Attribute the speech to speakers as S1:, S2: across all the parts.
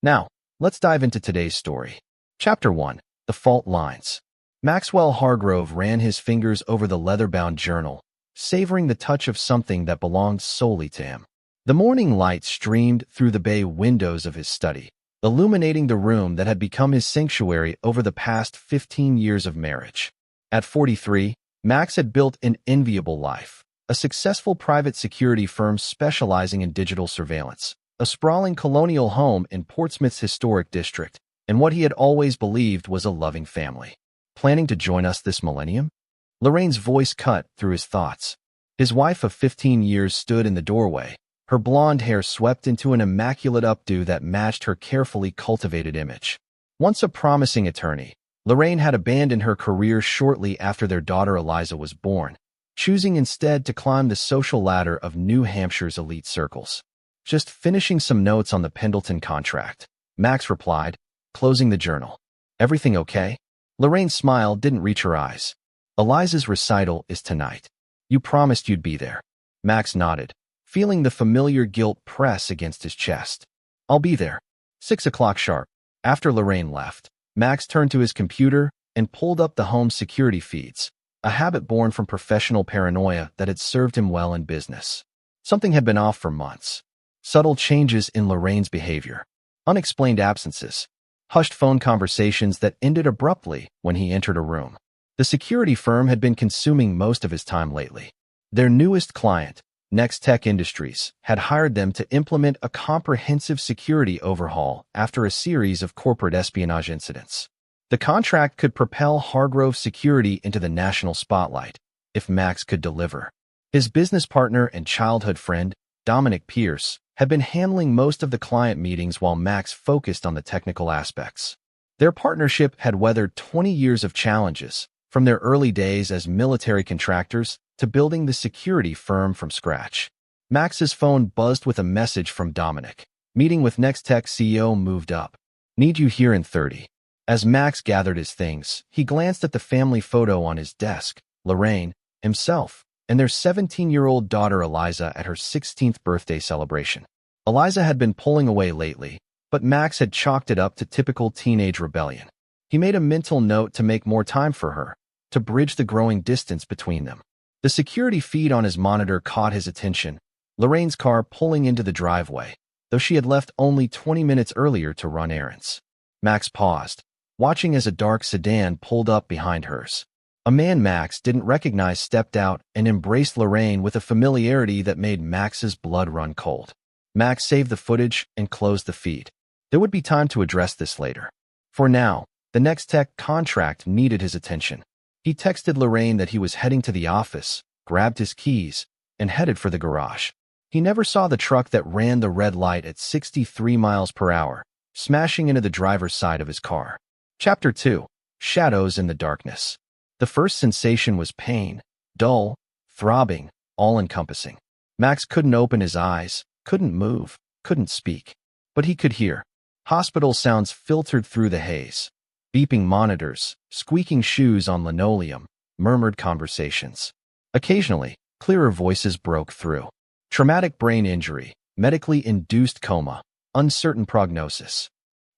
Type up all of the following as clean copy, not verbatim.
S1: Now, let's dive into today's story. Chapter 1. The Fault Lines. Maxwell Hargrove ran his fingers over the leather-bound journal, savoring the touch of something that belonged solely to him. The morning light streamed through the bay windows of his study, illuminating the room that had become his sanctuary over the past 15 years of marriage. At 43, Max had built an enviable life, a successful private security firm specializing in digital surveillance, a sprawling colonial home in Portsmouth's historic district, and what he had always believed was a loving family. Planning to join us this millennium? Lorraine's voice cut through his thoughts. His wife of 15 years stood in the doorway, her blonde hair swept into an immaculate updo that matched her carefully cultivated image. Once a promising attorney, Lorraine had abandoned her career shortly after their daughter Eliza was born, choosing instead to climb the social ladder of New Hampshire's elite circles. Just finishing some notes on the Pendleton contract, Max replied, closing the journal. Everything okay? Lorraine's smile didn't reach her eyes. Eliza's recital is tonight. You promised you'd be there. Max nodded, feeling the familiar guilt press against his chest. I'll be there. 6 o'clock sharp. After Lorraine left, Max turned to his computer and pulled up the home's security feeds, a habit born from professional paranoia that had served him well in business. Something had been off for months. Subtle changes in Lorraine's behavior, unexplained absences, hushed phone conversations that ended abruptly when he entered a room. The security firm had been consuming most of his time lately. Their newest client, Next Tech Industries, had hired them to implement a comprehensive security overhaul after a series of corporate espionage incidents. The contract could propel Hargrove Security into the national spotlight if Max could deliver. His business partner and childhood friend, Dominic Pierce, had been handling most of the client meetings while Max focused on the technical aspects. Their partnership had weathered 20 years of challenges, from their early days as military contractors to building the security firm from scratch. Max's phone buzzed with a message from Dominic. Meeting with Nextech CEO moved up. Need you here in 30. As Max gathered his things, he glanced at the family photo on his desk, Lorraine, himself, and their 17-year-old daughter Eliza at her 16th birthday celebration. Eliza had been pulling away lately, but Max had chalked it up to typical teenage rebellion. He made a mental note to make more time for her, to bridge the growing distance between them. The security feed on his monitor caught his attention, Lorraine's car pulling into the driveway, though she had left only 20 minutes earlier to run errands. Max paused, watching as a dark sedan pulled up behind hers. A man Max didn't recognize stepped out and embraced Lorraine with a familiarity that made Max's blood run cold. Max saved the footage and closed the feed. There would be time to address this later. For now, the Nextech contract needed his attention. He texted Lorraine that he was heading to the office, grabbed his keys, and headed for the garage. He never saw the truck that ran the red light at 63 miles per hour, smashing into the driver's side of his car. Chapter 2. Shadows in the Darkness. The first sensation was pain, dull, throbbing, all-encompassing. Max couldn't open his eyes, couldn't move, couldn't speak. But he could hear. Hospital sounds filtered through the haze. Beeping monitors, squeaking shoes on linoleum, murmured conversations. Occasionally, clearer voices broke through. Traumatic brain injury, medically induced coma, uncertain prognosis.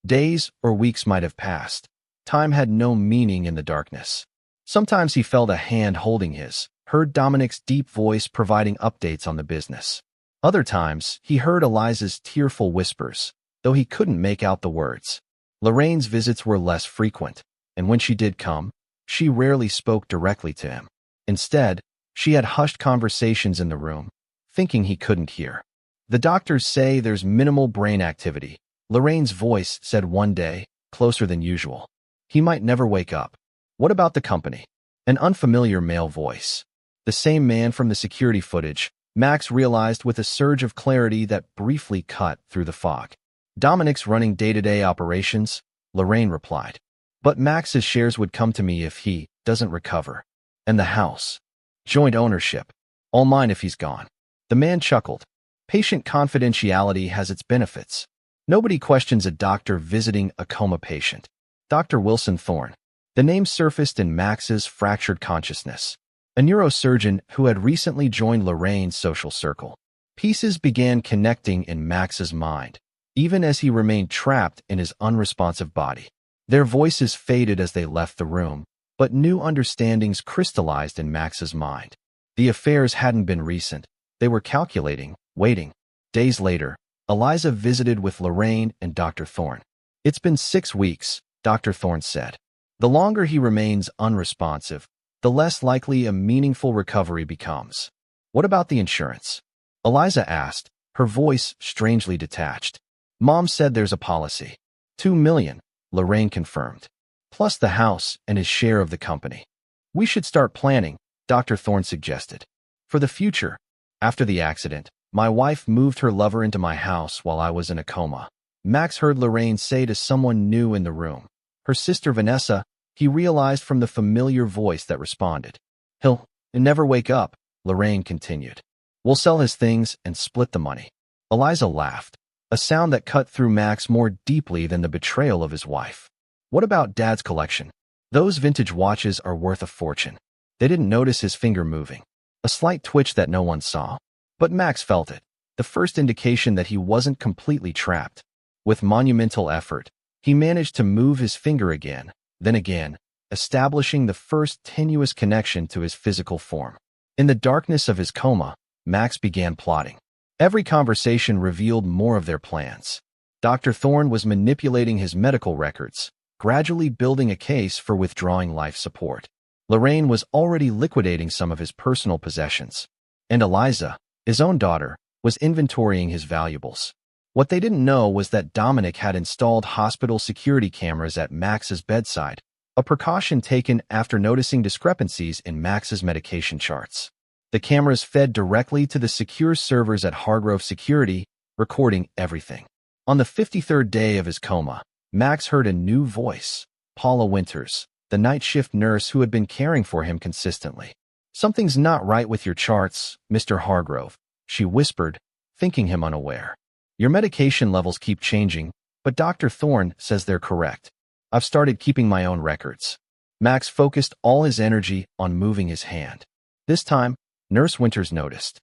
S1: Days or weeks might have passed. Time had no meaning in the darkness. Sometimes he felt a hand holding his, heard Dominic's deep voice providing updates on the business. Other times, he heard Eliza's tearful whispers, though he couldn't make out the words. Lorraine's visits were less frequent, and when she did come, she rarely spoke directly to him. Instead, she had hushed conversations in the room, thinking he couldn't hear. The doctors say there's minimal brain activity, Lorraine's voice said one day, closer than usual. He might never wake up. What about the company? An unfamiliar male voice. The same man from the security footage, Max realized with a surge of clarity that briefly cut through the fog. Dominic's running day-to-day operations, Lorraine replied. But Max's shares would come to me if he doesn't recover. And the house. Joint ownership. All mine if he's gone. The man chuckled. Patient confidentiality has its benefits. Nobody questions a doctor visiting a coma patient. Dr. Wilson Thorne. The name surfaced in Max's fractured consciousness. A neurosurgeon who had recently joined Lorraine's social circle. Pieces began connecting in Max's mind. even as he remained trapped in his unresponsive body. Their voices faded as they left the room, but new understandings crystallized in Max's mind. The affairs hadn't been recent. They were calculating, waiting. Days later, Eliza visited with Lorraine and Dr. Thorne. "It's been 6 weeks," Dr. Thorne said. "The longer he remains unresponsive, the less likely a meaningful recovery becomes." "What about the insurance?" Eliza asked, her voice strangely detached. "Mom said there's a policy." $2 million, Lorraine confirmed, plus the house and his share of the company. "We should start planning," Dr. Thorne suggested. "For the future." "After the accident, my wife moved her lover into my house while I was in a coma," Max heard Lorraine say to someone new in the room. Her sister Vanessa, he realized from the familiar voice that responded. He'll never wake up," Lorraine continued. "We'll sell his things and split the money." Eliza laughed, a sound that cut through Max more deeply than the betrayal of his wife. "What about Dad's collection? Those vintage watches are worth a fortune." They didn't notice his finger moving, a slight twitch that no one saw. But Max felt it, the first indication that he wasn't completely trapped. With monumental effort, he managed to move his finger again, then again, establishing the first tenuous connection to his physical form. In the darkness of his coma, Max began plotting. Every conversation revealed more of their plans. Dr. Thorne was manipulating his medical records, gradually building a case for withdrawing life support. Lorraine was already liquidating some of his personal possessions. And Eliza, his own daughter, was inventorying his valuables. What they didn't know was that Dominic had installed hospital security cameras at Max's bedside, a precaution taken after noticing discrepancies in Max's medication charts. The cameras fed directly to the secure servers at Hargrove Security, recording everything. On the 53rd day of his coma, Max heard a new voice, Paula Winters, the night shift nurse who had been caring for him consistently. "Something's not right with your charts, Mr. Hargrove," she whispered, thinking him unaware. "Your medication levels keep changing, but Dr. Thorne says they're correct. I've started keeping my own records." Max focused all his energy on moving his hand. This time, Nurse Winters noticed.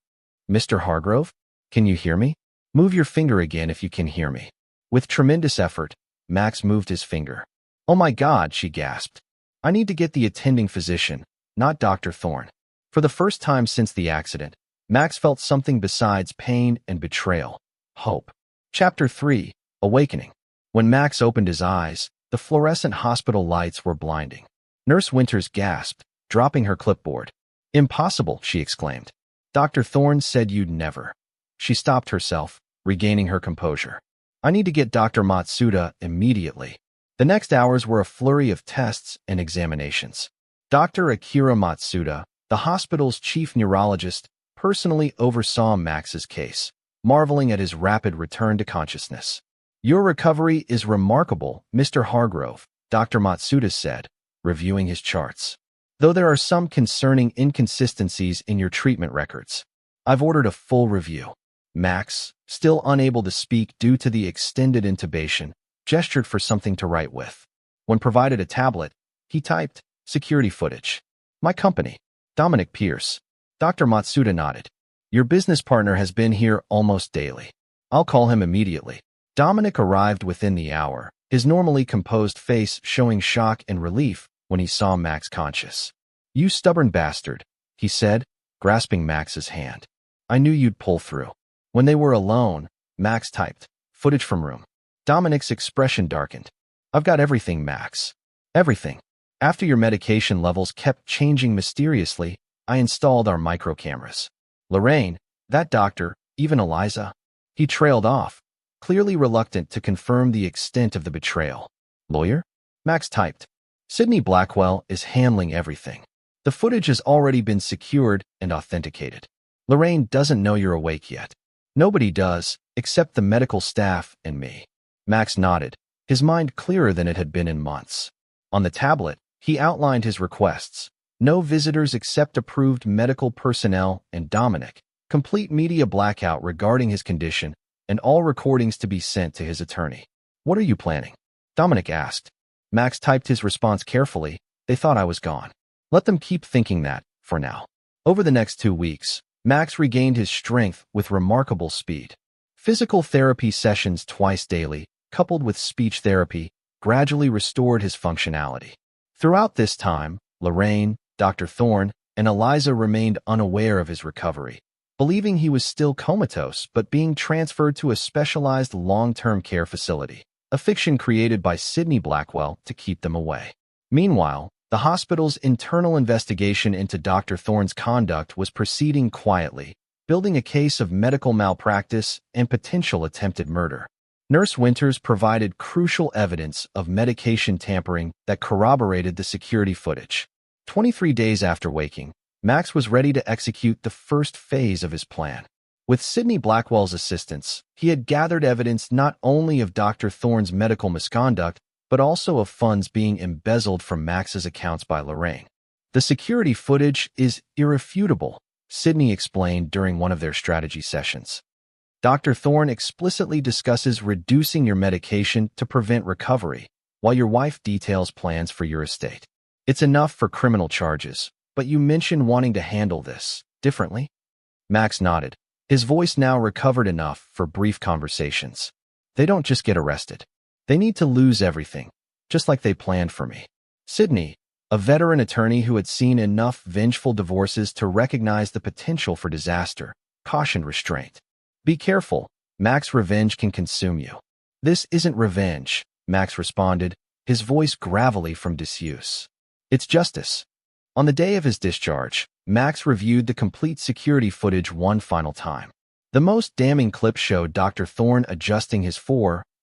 S1: "Mr. Hargrove, can you hear me? Move your finger again if you can hear me." With tremendous effort, Max moved his finger. "Oh my God," she gasped. "I need to get the attending physician, not Dr. Thorne." For the first time since the accident, Max felt something besides pain and betrayal. Hope. Chapter 3. Awakening. When Max opened his eyes, the fluorescent hospital lights were blinding. Nurse Winters gasped, dropping her clipboard. "Impossible," she exclaimed. "Dr. Thorne said you'd never." She stopped herself, regaining her composure. "I need to get Dr. Matsuda immediately." The next hours were a flurry of tests and examinations. Dr. Akira Matsuda, the hospital's chief neurologist, personally oversaw Max's case, marveling at his rapid return to consciousness. "Your recovery is remarkable, Mr. Hargrove," Dr. Matsuda said, reviewing his charts. "Though there are some concerning inconsistencies in your treatment records. I've ordered a full review." Max, still unable to speak due to the extended intubation, gestured for something to write with. When provided a tablet, he typed, "Security footage. My company, Dominic Pierce." Dr. Matsuda nodded. "Your business partner has been here almost daily. I'll call him immediately." Dominic arrived within the hour, his normally composed face showing shock and relief when he saw Max conscious. "You stubborn bastard," he said, grasping Max's hand. "I knew you'd pull through." When they were alone, Max typed, "Footage from room." Dominic's expression darkened. "I've got everything, Max. Everything. After your medication levels kept changing mysteriously, I installed our micro cameras. Lorraine, that doctor, even Eliza." He trailed off, clearly reluctant to confirm the extent of the betrayal. "Lawyer?" Max typed. "Sydney Blackwell is handling everything. The footage has already been secured and authenticated. Lorraine doesn't know you're awake yet. Nobody does, except the medical staff and me." Max nodded, his mind clearer than it had been in months. On the tablet, he outlined his requests. No visitors except approved medical personnel and Dominic, complete media blackout regarding his condition, and all recordings to be sent to his attorney. "What are you planning?" Dominic asked. Max typed his response carefully. "They thought I was gone. Let them keep thinking that, for now." Over the next 2 weeks, Max regained his strength with remarkable speed. Physical therapy sessions twice daily, coupled with speech therapy, gradually restored his functionality. Throughout this time, Lorraine, Dr. Thorne, and Eliza remained unaware of his recovery, believing he was still comatose but being transferred to a specialized long-term care facility, a fiction created by Sidney Blackwell to keep them away. Meanwhile, the hospital's internal investigation into Dr. Thorne's conduct was proceeding quietly, building a case of medical malpractice and potential attempted murder. Nurse Winters provided crucial evidence of medication tampering that corroborated the security footage. 23 days after waking, Max was ready to execute the first phase of his plan. With Sidney Blackwell's assistance, he had gathered evidence not only of Dr. Thorne's medical misconduct, but also of funds being embezzled from Max's accounts by Lorraine. The security footage is irrefutable, Sidney explained during one of their strategy sessions. Dr. Thorne explicitly discusses reducing your medication to prevent recovery, while your wife details plans for your estate. It's enough for criminal charges, but you mentioned wanting to handle this differently? Max nodded, his voice now recovered enough for brief conversations. They don't just get arrested. They need to lose everything, just like they planned for me. Sidney, a veteran attorney who had seen enough vengeful divorces to recognize the potential for disaster, cautioned restraint. Be careful, Max. Revenge can consume you. This isn't revenge, Max responded, his voice gravelly from disuse. It's justice. On the day of his discharge, Max reviewed the complete security footage one final time. The most damning clip showed Dr. Thorne adjusting his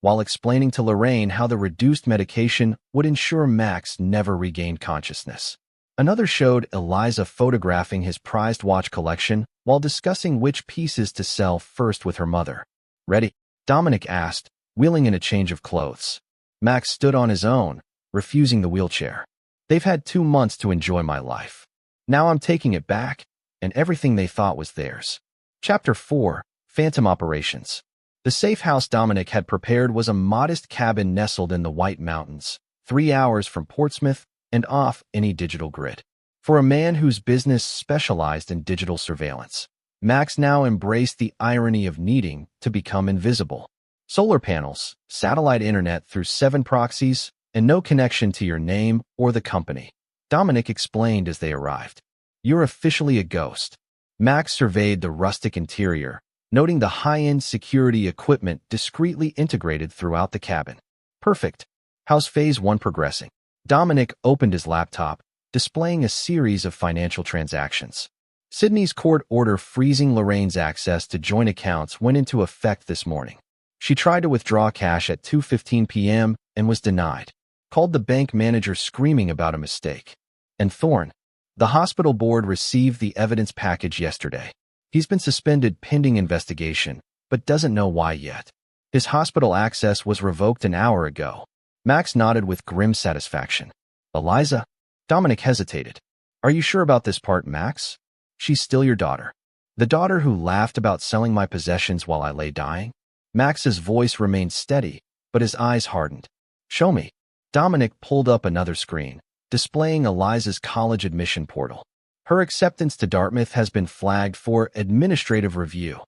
S1: while explaining to Lorraine how the reduced medication would ensure Max never regained consciousness. Another showed Eliza photographing his prized watch collection while discussing which pieces to sell first with her mother. Ready? Dominic asked, wheeling in a change of clothes. Max stood on his own, refusing the wheelchair. They've had 2 months to enjoy my life. Now I'm taking it back, and everything they thought was theirs. Chapter 4, Phantom Operations. The safe house Dominic had prepared was a modest cabin nestled in the White Mountains, 3 hours from Portsmouth and off any digital grid. For a man whose business specialized in digital surveillance, Max now embraced the irony of needing to become invisible. Solar panels, satellite internet through 7 proxies, and no connection to your name or the company, Dominic explained as they arrived. You're officially a ghost. Max surveyed the rustic interior, noting the high-end security equipment discreetly integrated throughout the cabin. Perfect. How's Phase 1 progressing? Dominic opened his laptop, displaying a series of financial transactions. Sidney's court order freezing Lorraine's access to joint accounts went into effect this morning. She tried to withdraw cash at 2:15 p.m. and was denied. Called the bank manager screaming about a mistake. And Thorne, the hospital board received the evidence package yesterday. He's been suspended pending investigation, but doesn't know why yet. His hospital access was revoked an hour ago. Max nodded with grim satisfaction. Eliza? Dominic hesitated. Are you sure about this part, Max? She's still your daughter. The daughter who laughed about selling my possessions while I lay dying? Max's voice remained steady, but his eyes hardened. Show me. Dominic pulled up another screen, displaying Eliza's college admission portal. Her acceptance to Dartmouth has been flagged for administrative review.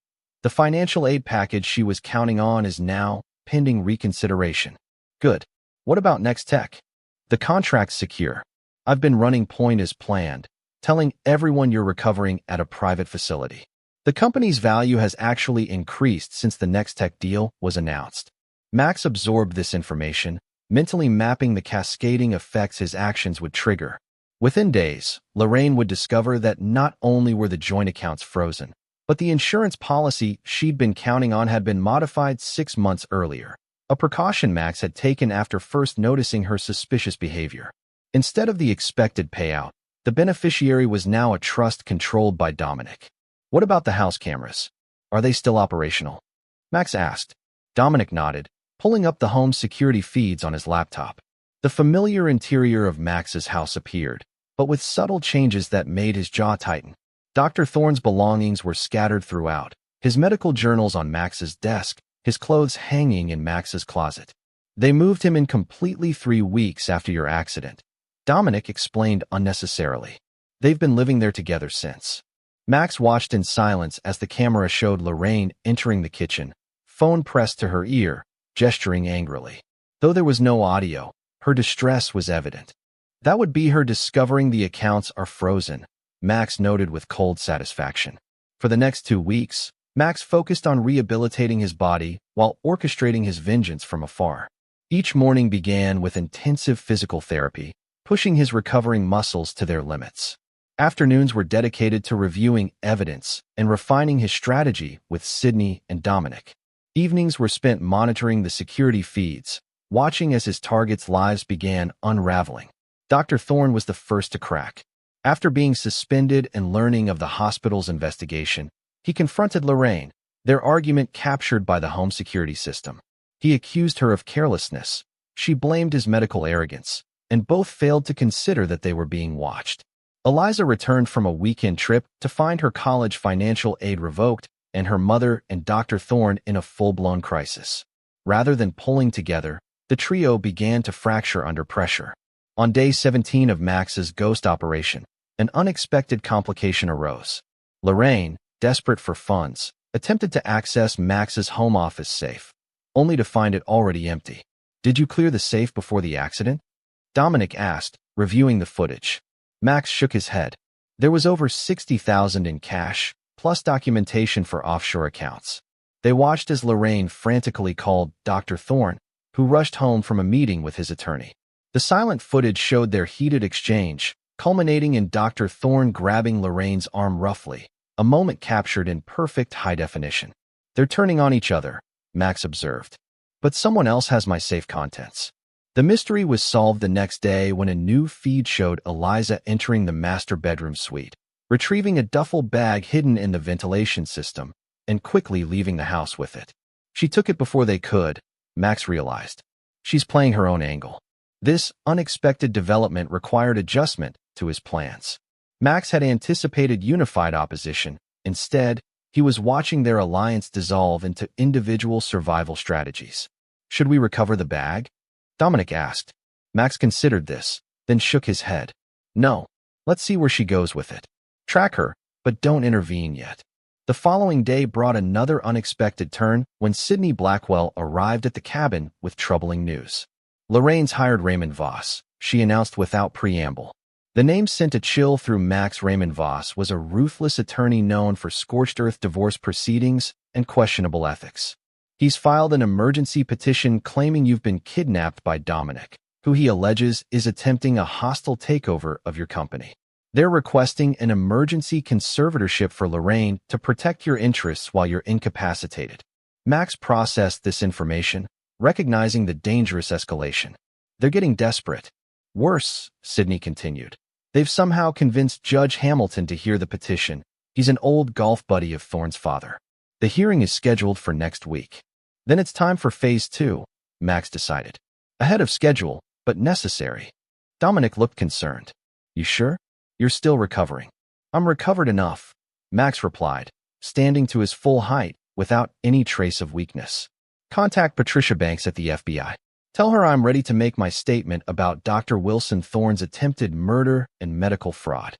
S1: The financial aid package she was counting on is now pending reconsideration. Good. What about next tech? The contract's secure. I've been running point as planned, telling everyone you're recovering at a private facility. The company's value has actually increased since the next tech deal was announced. Max absorbed this information, mentally mapping the cascading effects his actions would trigger. Within days, Lorraine would discover that not only were the joint accounts frozen, but the insurance policy she'd been counting on had been modified 6 months earlier, a precaution Max had taken after first noticing her suspicious behavior. Instead of the expected payout, the beneficiary was now a trust controlled by Dominic. What about the house cameras? Are they still operational? Max asked. Dominic nodded, pulling up the home security feeds on his laptop. The familiar interior of Max's house appeared, but with subtle changes that made his jaw tighten. Dr. Thorne's belongings were scattered throughout, his medical journals on Max's desk, his clothes hanging in Max's closet. They moved him in completely 3 weeks after your accident, Dominic explained unnecessarily. They've been living there together since. Max watched in silence as the camera showed Lorraine entering the kitchen, phone pressed to her ear, gesturing angrily. Though there was no audio, her distress was evident. That would be her discovering the accounts are frozen, Max noted with cold satisfaction. For the next 2 weeks, Max focused on rehabilitating his body while orchestrating his vengeance from afar. Each morning began with intensive physical therapy, pushing his recovering muscles to their limits. Afternoons were dedicated to reviewing evidence and refining his strategy with Sydney and Dominic. Evenings were spent monitoring the security feeds, watching as his targets' lives began unraveling. Dr. Thorne was the first to crack. After being suspended and learning of the hospital's investigation, he confronted Lorraine, their argument captured by the home security system. He accused her of carelessness. She blamed his medical arrogance, and both failed to consider that they were being watched. Eliza returned from a weekend trip to find her college financial aid revoked and her mother and Dr. Thorne in a full-blown crisis. Rather than pulling together, the trio began to fracture under pressure. On day 17 of Max's ghost operation, an unexpected complication arose. Lorraine, desperate for funds, attempted to access Max's home office safe, only to find it already empty. "Did you clear the safe before the accident?" Dominic asked, reviewing the footage. Max shook his head. There was over $60,000 in cash, plus documentation for offshore accounts. They watched as Lorraine frantically called Dr. Thorne, who rushed home from a meeting with his attorney. The silent footage showed their heated exchange, culminating in Dr. Thorne grabbing Lorraine's arm roughly, a moment captured in perfect high definition. "They're turning on each other," Max observed. "But someone else has my safe contents." The mystery was solved the next day when a new feed showed Eliza entering the master bedroom suite, retrieving a duffel bag hidden in the ventilation system, and quickly leaving the house with it. She took it before they could, Max realized. She's playing her own angle. This unexpected development required adjustment to his plans. Max had anticipated unified opposition. Instead, he was watching their alliance dissolve into individual survival strategies. "Should we recover the bag?" Dominic asked. Max considered this, then shook his head. "No, let's see where she goes with it. Track her, but don't intervene yet." The following day brought another unexpected turn when Sydney Blackwell arrived at the cabin with troubling news. "Lorraine's hired Raymond Voss," she announced without preamble. The name sent a chill through Max. Raymond Voss was a ruthless attorney known for scorched earth divorce proceedings and questionable ethics. He's filed an emergency petition claiming you've been kidnapped by Dominic, who he alleges is attempting a hostile takeover of your company. They're requesting an emergency conservatorship for Lorraine to protect your interests while you're incapacitated. Max processed this information, recognizing the dangerous escalation. "They're getting desperate. Worse," Sydney continued. "They've somehow convinced Judge Hamilton to hear the petition. He's an old golf buddy of Thorne's father. The hearing is scheduled for next week." "Then it's time for Phase 2, Max decided. "Ahead of schedule, but necessary." Dominic looked concerned. "You sure? You're still recovering." "I'm recovered enough," Max replied, standing to his full height without any trace of weakness. "Contact Patricia Banks at the FBI. Tell her I'm ready to make my statement about Dr. Wilson Thorne's attempted murder and medical fraud."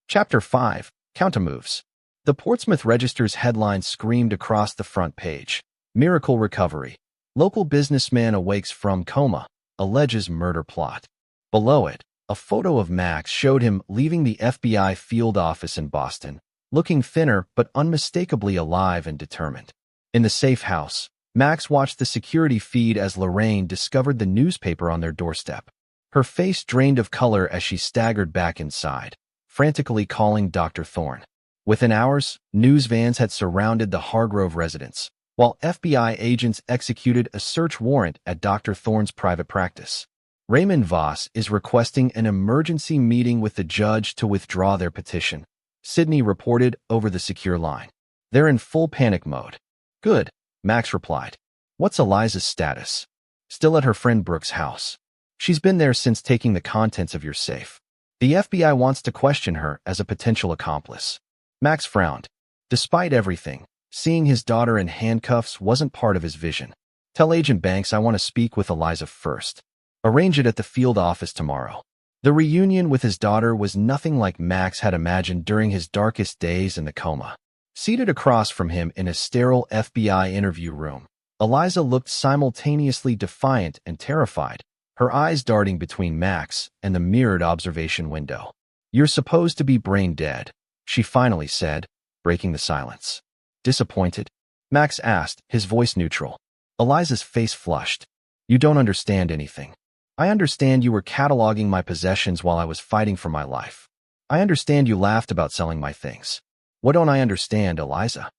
S1: Chapter 5, Countermoves. The Portsmouth Register's headline screamed across the front page. "Miracle Recovery. Local businessman awakes from coma, alleges murder plot." Below it, a photo of Max showed him leaving the FBI field office in Boston, looking thinner but unmistakably alive and determined. In the safe house, Max watched the security feed as Lorraine discovered the newspaper on their doorstep. Her face drained of color as she staggered back inside, frantically calling Dr. Thorne. Within hours, news vans had surrounded the Hargrove residence, while FBI agents executed a search warrant at Dr. Thorne's private practice. Raymond Voss is requesting an emergency meeting with the judge to withdraw their petition, Sydney reported over the secure line. "They're in full panic mode." "Good," Max replied. "What's Eliza's status?" "Still at her friend Brooke's house. She's been there since taking the contents of your safe. The FBI wants to question her as a potential accomplice." Max frowned. Despite everything, seeing his daughter in handcuffs wasn't part of his vision. "Tell Agent Banks I want to speak with Eliza first. Arrange it at the field office tomorrow." The reunion with his daughter was nothing like Max had imagined during his darkest days in the coma. Seated across from him in a sterile FBI interview room, Eliza looked simultaneously defiant and terrified, her eyes darting between Max and the mirrored observation window. "You're supposed to be brain dead," she finally said, breaking the silence. "Disappointed?" Max asked, his voice neutral. Eliza's face flushed. "You don't understand anything. I understand you were cataloging my possessions while I was fighting for my life. I understand you laughed about selling my things. What don't I understand, Eliza?"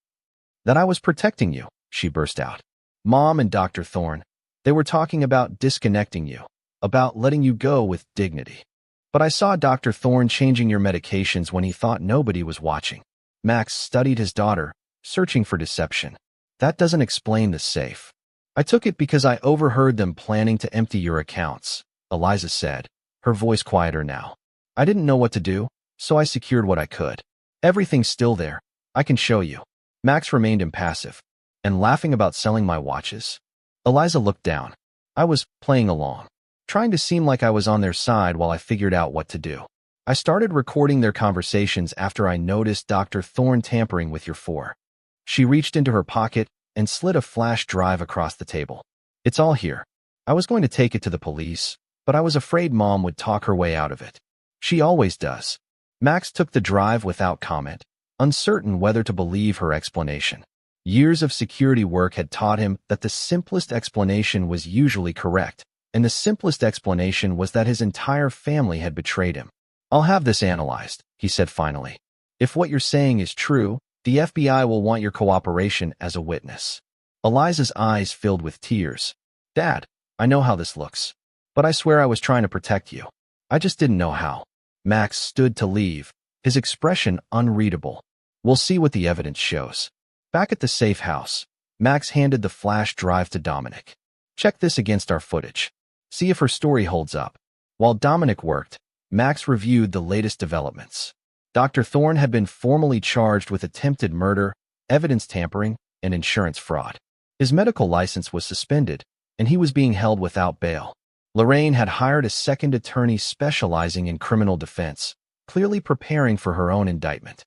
S1: "That I was protecting you," she burst out. "Mom and Dr. Thorne, they were talking about disconnecting you, about letting you go with dignity. But I saw Dr. Thorne changing your medications when he thought nobody was watching." Max studied his daughter, searching for deception. "That doesn't explain the safe." "I took it because I overheard them planning to empty your accounts," Eliza said, her voice quieter now. "I didn't know what to do, so I secured what I could. Everything's still there. I can show you." Max remained impassive. "And laughing about selling my watches?" Eliza looked down. "I was playing along, trying to seem like I was on their side while I figured out what to do. I started recording their conversations after I noticed Dr. Thorne tampering with your phone." She reached into her pocket and slid a flash drive across the table. "It's all here. I was going to take it to the police, but I was afraid Mom would talk her way out of it. She always does." Max took the drive without comment, uncertain whether to believe her explanation. Years of security work had taught him that the simplest explanation was usually correct, and the simplest explanation was that his entire family had betrayed him. "I'll have this analyzed," he said finally. "If what you're saying is true, the FBI will want your cooperation as a witness." Eliza's eyes filled with tears. "Dad, I know how this looks, but I swear I was trying to protect you. I just didn't know how." Max stood to leave, his expression unreadable. "We'll see what the evidence shows." Back at the safe house, Max handed the flash drive to Dominic. "Check this against our footage. See if her story holds up." While Dominic worked, Max reviewed the latest developments. Dr. Thorne had been formally charged with attempted murder, evidence tampering, and insurance fraud. His medical license was suspended, and he was being held without bail. Lorraine had hired a second attorney specializing in criminal defense, clearly preparing for her own indictment.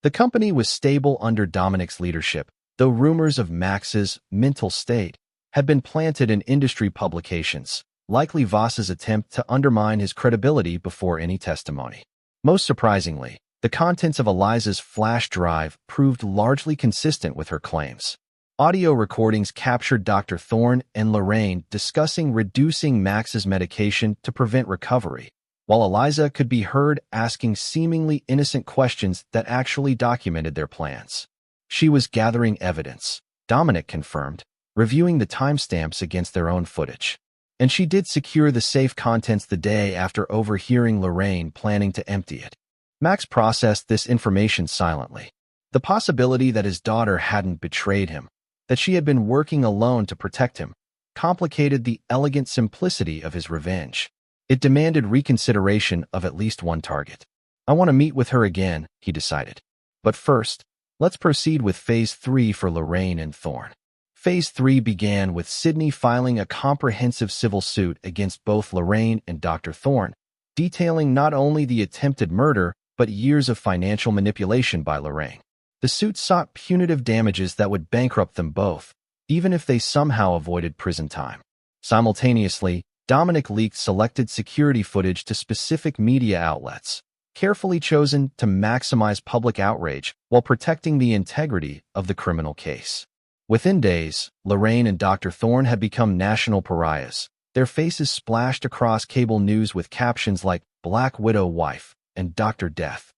S1: The company was stable under Dominic's leadership, though rumors of Max's mental state had been planted in industry publications, likely Voss's attempt to undermine his credibility before any testimony. Most surprisingly, the contents of Eliza's flash drive proved largely consistent with her claims. Audio recordings captured Dr. Thorne and Lorraine discussing reducing Max's medication to prevent recovery, while Eliza could be heard asking seemingly innocent questions that actually documented their plans. She was gathering evidence, Dominic confirmed, reviewing the timestamps against their own footage. And she did secure the safe contents the day after overhearing Lorraine planning to empty it. Max processed this information silently. The possibility that his daughter hadn't betrayed him, that she had been working alone to protect him, complicated the elegant simplicity of his revenge. It demanded reconsideration of at least one target. "I want to meet with her again," he decided. "But first, let's proceed with Phase 3 for Lorraine and Thorne." Phase 3 began with Sydney filing a comprehensive civil suit against both Lorraine and Dr. Thorne, detailing not only the attempted murder, but years of financial manipulation by Lorraine. The suit sought punitive damages that would bankrupt them both, even if they somehow avoided prison time. Simultaneously, Dominic leaked selected security footage to specific media outlets, carefully chosen to maximize public outrage while protecting the integrity of the criminal case. Within days, Lorraine and Dr. Thorne had become national pariahs, their faces splashed across cable news with captions like "Black Widow Wife" and "Dr. Death."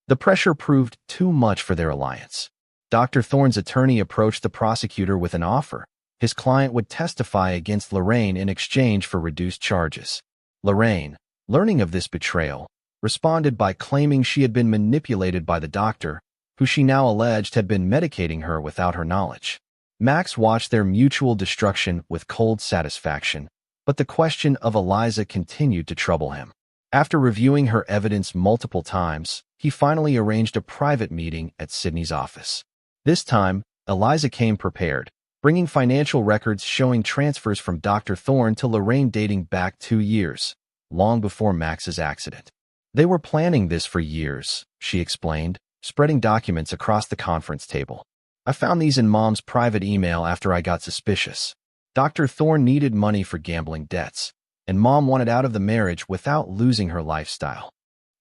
S1: The pressure proved too much for their alliance. Dr. Thorne's attorney approached the prosecutor with an offer. His client would testify against Lorraine in exchange for reduced charges. Lorraine, learning of this betrayal, responded by claiming she had been manipulated by the doctor, who she now alleged had been medicating her without her knowledge. Max watched their mutual destruction with cold satisfaction, but the question of Eliza continued to trouble him. After reviewing her evidence multiple times, he finally arranged a private meeting at Sydney's office. This time, Eliza came prepared, bringing financial records showing transfers from Dr. Thorne to Lorraine dating back 2 years, long before Max's accident. "They were planning this for years," she explained, spreading documents across the conference table. I found these in Mom's private email after I got suspicious. Dr. Thorne needed money for gambling debts, and Mom wanted out of the marriage without losing her lifestyle.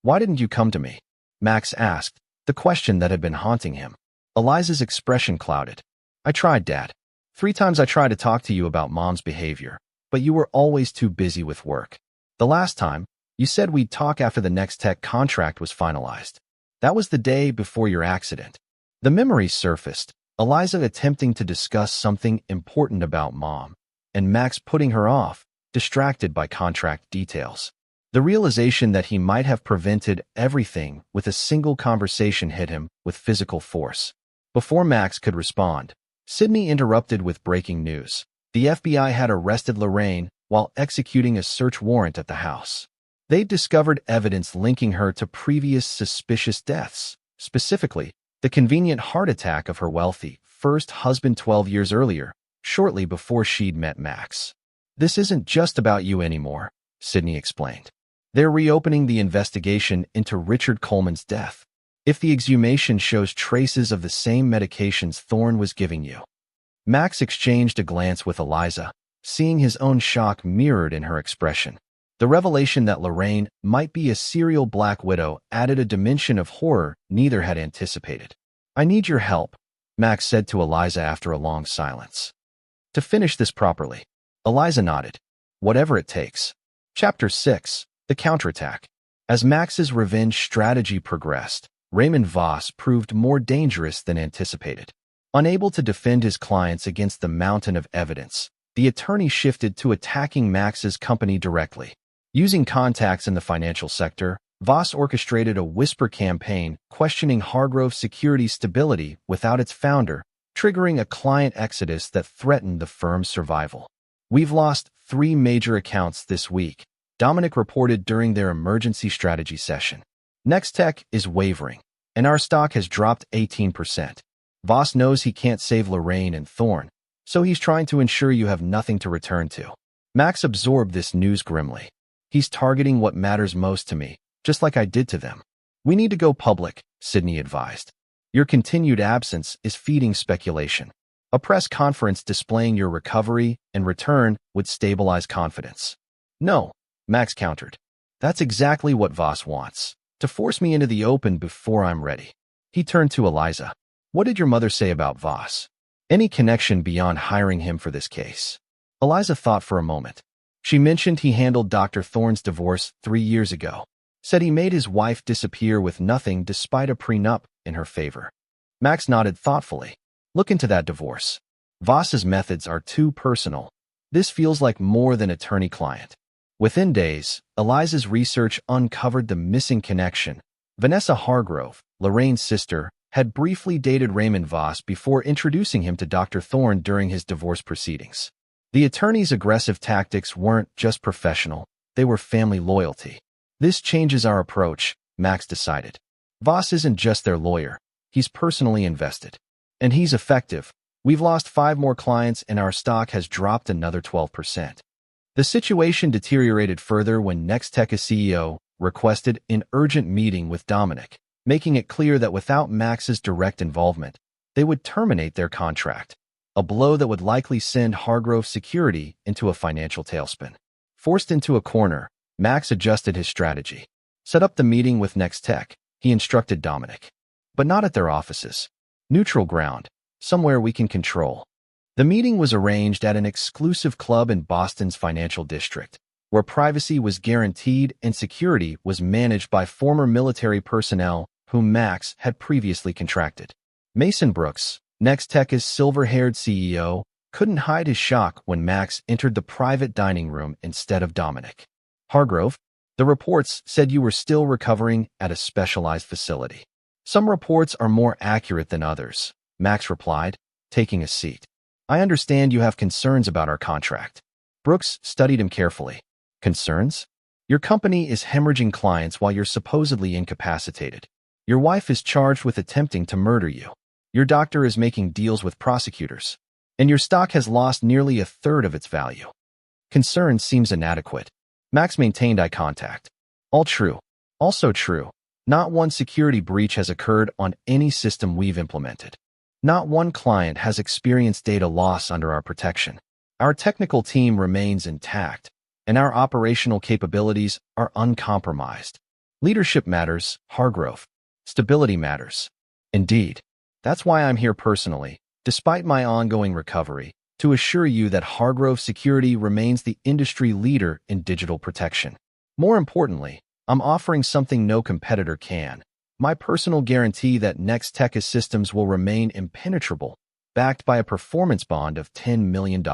S1: Why didn't you come to me? Max asked, the question that had been haunting him. Eliza's expression clouded. I tried, Dad. 3 times I tried to talk to you about Mom's behavior, but you were always too busy with work. The last time, you said we'd talk after the Next Tech contract was finalized. That was the day before your accident. The memory surfaced, Eliza attempting to discuss something important about Mom, and Max putting her off, distracted by contract details. The realization that he might have prevented everything with a single conversation hit him with physical force. Before Max could respond, Sydney interrupted with breaking news. The FBI had arrested Lorraine while executing a search warrant at the house. They'd discovered evidence linking her to previous suspicious deaths, specifically the convenient heart attack of her wealthy first husband 12 years earlier, shortly before she'd met Max. This isn't just about you anymore, Sydney explained. They're reopening the investigation into Richard Coleman's death. If the exhumation shows traces of the same medications Thorne was giving you. Max exchanged a glance with Eliza, seeing his own shock mirrored in her expression. The revelation that Lorraine might be a serial Black Widow added a dimension of horror neither had anticipated. I need your help, Max said to Eliza after a long silence. To finish this properly. Eliza nodded. Whatever it takes. Chapter 6. The Counterattack. As Max's revenge strategy progressed, Raymond Voss proved more dangerous than anticipated. Unable to defend his clients against the mountain of evidence, the attorney shifted to attacking Max's company directly. Using contacts in the financial sector, Voss orchestrated a whisper campaign questioning Hargrove's security stability without its founder, triggering a client exodus that threatened the firm's survival. We've lost 3 major accounts this week, Dominic reported during their emergency strategy session. Nextech is wavering, and our stock has dropped 18%. Voss knows he can't save Lorraine and Thorne, so he's trying to ensure you have nothing to return to. Max absorbed this news grimly. He's targeting what matters most to me, just like I did to them. We need to go public, Sydney advised. Your continued absence is feeding speculation. A press conference displaying your recovery and return would stabilize confidence. No, Max countered. That's exactly what Voss wants, to force me into the open before I'm ready. He turned to Eliza. What did your mother say about Voss? Any connection beyond hiring him for this case? Eliza thought for a moment. She mentioned he handled Dr. Thorne's divorce 3 years ago, said he made his wife disappear with nothing despite a prenup in her favor. Max nodded thoughtfully. Look into that divorce. Voss's methods are too personal. This feels like more than attorney-client. Within days, Eliza's research uncovered the missing connection. Vanessa Hargrove, Lorraine's sister, had briefly dated Raymond Voss before introducing him to Dr. Thorne during his divorce proceedings. The attorney's aggressive tactics weren't just professional, they were family loyalty. This changes our approach, Max decided. Voss isn't just their lawyer, he's personally invested. And he's effective. We've lost 5 more clients and our stock has dropped another 12%. The situation deteriorated further when Nextech's CEO requested an urgent meeting with Dominic, making it clear that without Max's direct involvement, they would terminate their contract, a blow that would likely send Hargrove Security into a financial tailspin. Forced into a corner, Max adjusted his strategy. Set up the meeting with Nextech, he instructed Dominic. But not at their offices. Neutral ground, somewhere we can control. The meeting was arranged at an exclusive club in Boston's financial district, where privacy was guaranteed and security was managed by former military personnel whom Max had previously contracted. Mason Brooks, Nextech's silver-haired CEO, couldn't hide his shock when Max entered the private dining room instead of Dominic. Hargrove, the reports said you were still recovering at a specialized facility. Some reports are more accurate than others, Max replied, taking a seat. I understand you have concerns about our contract. Brooks studied him carefully. Concerns? Your company is hemorrhaging clients while you're supposedly incapacitated. Your wife is charged with attempting to murder you. Your doctor is making deals with prosecutors. And your stock has lost nearly a third of its value. Concern seems inadequate. Max maintained eye contact. All true. Also true. Not one security breach has occurred on any system we've implemented. Not one client has experienced data loss under our protection. Our technical team remains intact, and our operational capabilities are uncompromised. Leadership matters, Hargrove. Stability matters. Indeed. That's why I'm here personally, despite my ongoing recovery, to assure you that Hargrove Security remains the industry leader in digital protection. More importantly, I'm offering something no competitor can. My personal guarantee that Next Tech systems will remain impenetrable, backed by a performance bond of $10 million.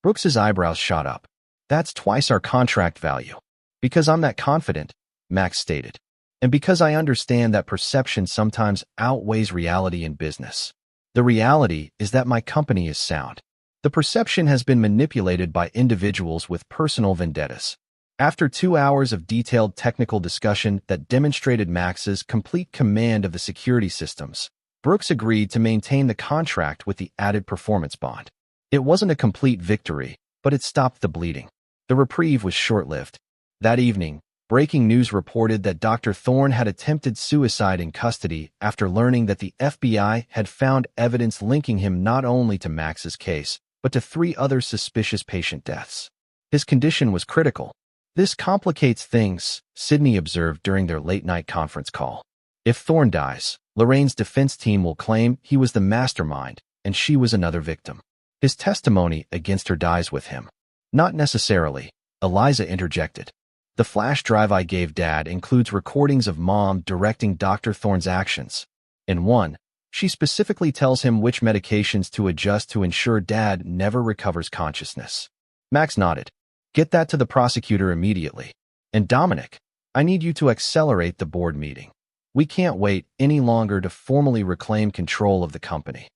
S1: Brooks's eyebrows shot up. That's twice our contract value. Because I'm that confident, Max stated. And because I understand that perception sometimes outweighs reality in business. The reality is that my company is sound. The perception has been manipulated by individuals with personal vendettas. After 2 hours of detailed technical discussion that demonstrated Max's complete command of the security systems, Brooks agreed to maintain the contract with the added performance bond. It wasn't a complete victory, but it stopped the bleeding. The reprieve was short-lived. That evening, breaking news reported that Dr. Thorne had attempted suicide in custody after learning that the FBI had found evidence linking him not only to Max's case, but to 3 other suspicious patient deaths. His condition was critical. This complicates things, Sydney observed during their late-night conference call. If Thorne dies, Lorraine's defense team will claim he was the mastermind and she was another victim. His testimony against her dies with him. Not necessarily, Eliza interjected. The flash drive I gave Dad includes recordings of Mom directing Dr. Thorne's actions. In one, she specifically tells him which medications to adjust to ensure Dad never recovers consciousness. Max nodded. Get that to the prosecutor immediately. And Dominic, I need you to accelerate the board meeting. We can't wait any longer to formally reclaim control of the company.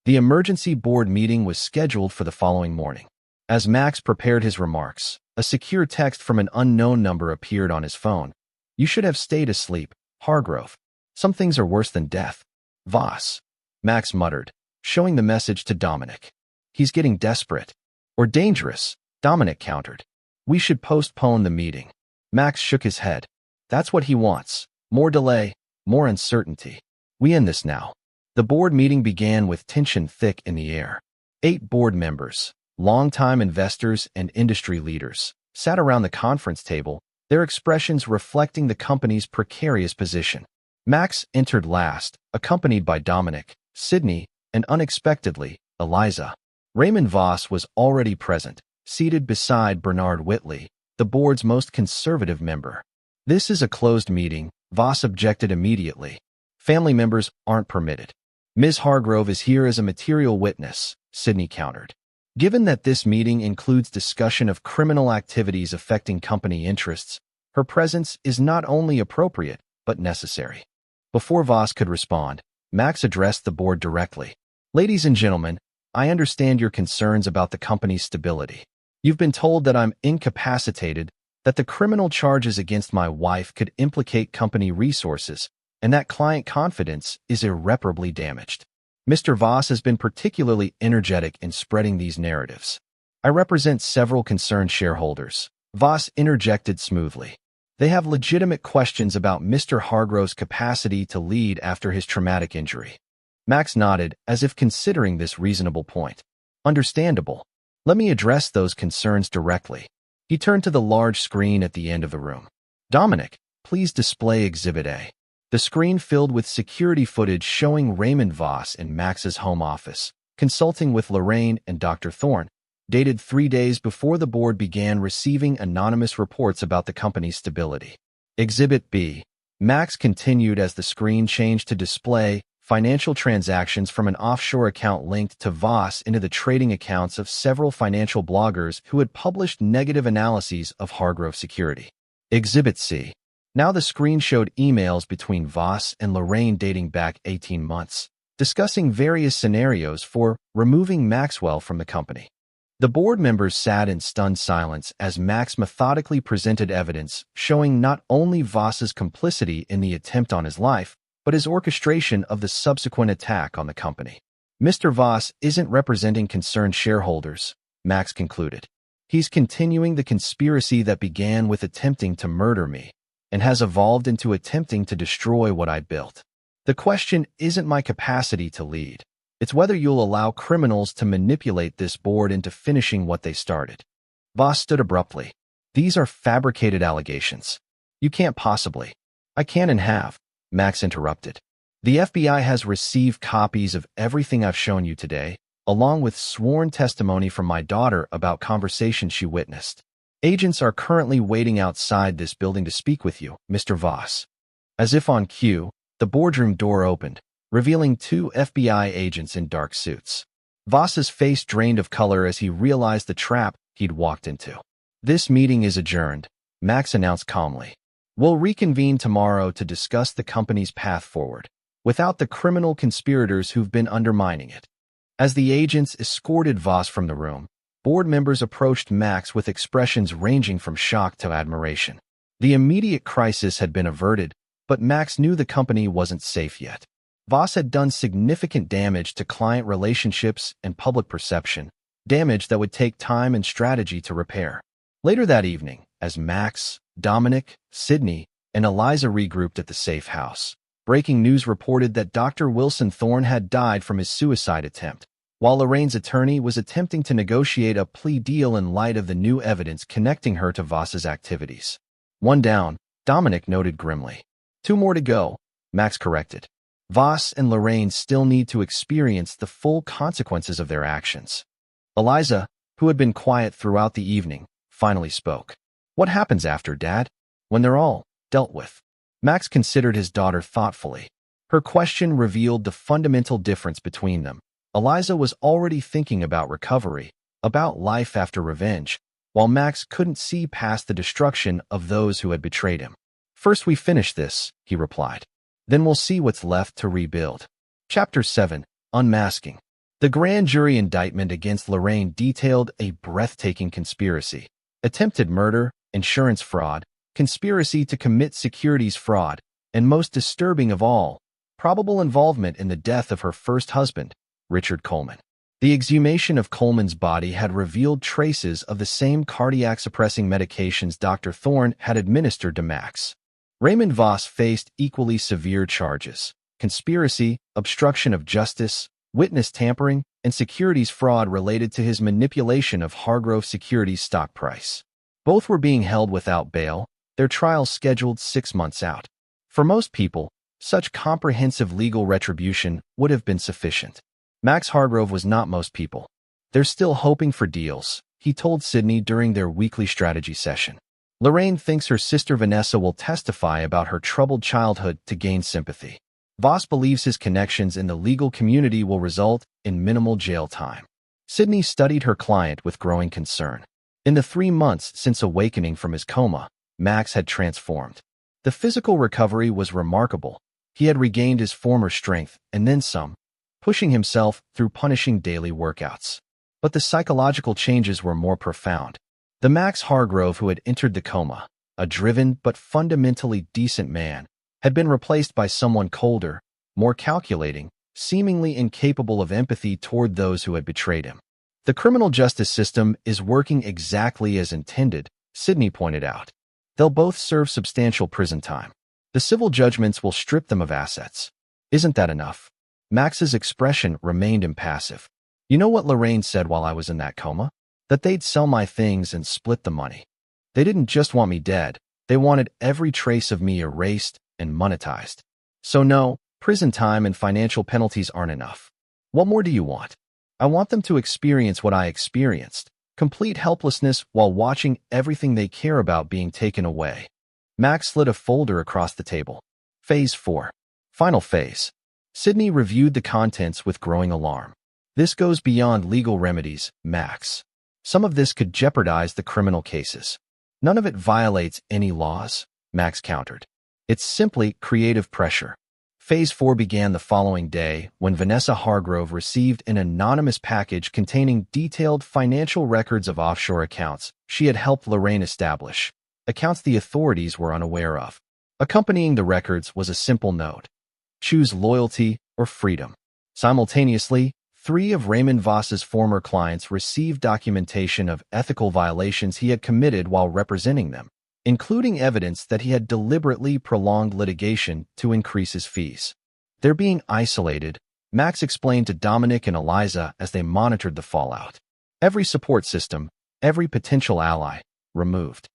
S1: The emergency board meeting was scheduled for the following morning. As Max prepared his remarks, a secure text from an unknown number appeared on his phone. You should have stayed asleep, Hargrove. Some things are worse than death. Voss. Max muttered, showing the message to Dominic. He's getting desperate. Or dangerous, Dominic countered. We should postpone the meeting. Max shook his head. That's what he wants. More delay, more uncertainty. We end this now. The board meeting began with tension thick in the air. 8 board members, longtime investors and industry leaders, sat around the conference table, their expressions reflecting the company's precarious position. Max entered last, accompanied by Dominic, Sydney, and unexpectedly, Eliza. Raymond Voss was already present, seated beside Bernard Whitley, the board's most conservative member. This is a closed meeting, Voss objected immediately. Family members aren't permitted. Ms. Hargrove is here as a material witness, Sydney countered. Given that this meeting includes discussion of criminal activities affecting company interests, her presence is not only appropriate, but necessary. Before Voss could respond, Max addressed the board directly. Ladies and gentlemen, I understand your concerns about the company's stability. You've been told that I'm incapacitated, that the criminal charges against my wife could implicate company resources, and that client confidence is irreparably damaged. Mr. Voss has been particularly energetic in spreading these narratives. I represent several concerned shareholders. Voss interjected smoothly. They have legitimate questions about Mr. Hargrove's capacity to lead after his traumatic injury. Max nodded as if considering this reasonable point. Understandable. Let me address those concerns directly. He turned to the large screen at the end of the room. Dominic, please display Exhibit A. The screen filled with security footage showing Raymond Voss in Max's home office, consulting with Lorraine and Dr. Thorne, dated 3 days before the board began receiving anonymous reports about the company's stability. Exhibit B. Max continued as the screen changed to display financial transactions from an offshore account linked to Voss into the trading accounts of several financial bloggers who had published negative analyses of Hargrove Security. Exhibit C. Now the screen showed emails between Voss and Lorraine dating back 18 months, discussing various scenarios for removing Maxwell from the company. The board members sat in stunned silence as Max methodically presented evidence showing not only Voss's complicity in the attempt on his life, but his orchestration of the subsequent attack on the company. Mr. Voss isn't representing concerned shareholders, Max concluded. He's continuing the conspiracy that began with attempting to murder me and has evolved into attempting to destroy what I built. The question isn't my capacity to lead. It's whether you'll allow criminals to manipulate this board into finishing what they started. Voss stood abruptly. These are fabricated allegations. You can't possibly. I can and have, Max interrupted. The FBI has received copies of everything I've shown you today, along with sworn testimony from my daughter about conversations she witnessed. Agents are currently waiting outside this building to speak with you, Mr. Voss. As if on cue, the boardroom door opened, revealing two FBI agents in dark suits. Voss's face drained of color as he realized the trap he'd walked into. This meeting is adjourned, Max announced calmly. We'll reconvene tomorrow to discuss the company's path forward, without the criminal conspirators who've been undermining it. As the agents escorted Voss from the room, board members approached Max with expressions ranging from shock to admiration. The immediate crisis had been averted, but Max knew the company wasn't safe yet. Voss had done significant damage to client relationships and public perception, damage that would take time and strategy to repair. Later that evening, as Max, Dominic, Sydney, and Eliza regrouped at the safe house, breaking news reported that Dr. Wilson Thorne had died from his suicide attempt, while Lorraine's attorney was attempting to negotiate a plea deal in light of the new evidence connecting her to Voss's activities. One down, Dominic noted grimly. Two more to go, Max corrected. Voss and Lorraine still need to experience the full consequences of their actions. Eliza, who had been quiet throughout the evening, finally spoke. What happens after, Dad? When they're all dealt with? Max considered his daughter thoughtfully. Her question revealed the fundamental difference between them. Eliza was already thinking about recovery, about life after revenge, while Max couldn't see past the destruction of those who had betrayed him. First we finish this, he replied. Then we'll see what's left to rebuild. Chapter 7. Unmasking. The grand jury indictment against Lorraine detailed a breathtaking conspiracy: attempted murder, insurance fraud, conspiracy to commit securities fraud, and most disturbing of all, probable involvement in the death of her first husband, Richard Coleman. The exhumation of Coleman's body had revealed traces of the same cardiac-suppressing medications Dr. Thorne had administered to Max. Raymond Voss faced equally severe charges: conspiracy, obstruction of justice, witness tampering, and securities fraud related to his manipulation of Hargrove Securities' stock price. Both were being held without bail, their trials scheduled 6 months out. For most people, such comprehensive legal retribution would have been sufficient. Max Hargrove was not most people. They're still hoping for deals, he told Sydney during their weekly strategy session. Lorraine thinks her sister Vanessa will testify about her troubled childhood to gain sympathy. Voss believes his connections in the legal community will result in minimal jail time. Sydney studied her client with growing concern. In the 3 months since awakening from his coma, Max had transformed. The physical recovery was remarkable. He had regained his former strength and then some, pushing himself through punishing daily workouts. But the psychological changes were more profound. The Max Hargrove who had entered the coma, a driven but fundamentally decent man, had been replaced by someone colder, more calculating, seemingly incapable of empathy toward those who had betrayed him. The criminal justice system is working exactly as intended, Sydney pointed out. They'll both serve substantial prison time. The civil judgments will strip them of assets. Isn't that enough? Max's expression remained impassive. You know what Lorraine said while I was in that coma? That they'd sell my things and split the money. They didn't just want me dead, they wanted every trace of me erased and monetized. So no, prison time and financial penalties aren't enough. What more do you want? I want them to experience what I experienced, complete helplessness while watching everything they care about being taken away. Max slid a folder across the table. Phase 4. Final phase. Sydney reviewed the contents with growing alarm. This goes beyond legal remedies, Max. Some of this could jeopardize the criminal cases. None of it violates any laws, Max countered. It's simply creative pressure. Phase 4 began the following day when Vanessa Hargrove received an anonymous package containing detailed financial records of offshore accounts she had helped Lorraine establish, accounts the authorities were unaware of. Accompanying the records was a simple note: choose loyalty or freedom. Simultaneously, 3 of Raymond Voss's former clients received documentation of ethical violations he had committed while representing them, including evidence that he had deliberately prolonged litigation to increase his fees. They're being isolated, Max explained to Dominic and Eliza as they monitored the fallout. Every support system, every potential ally, removed.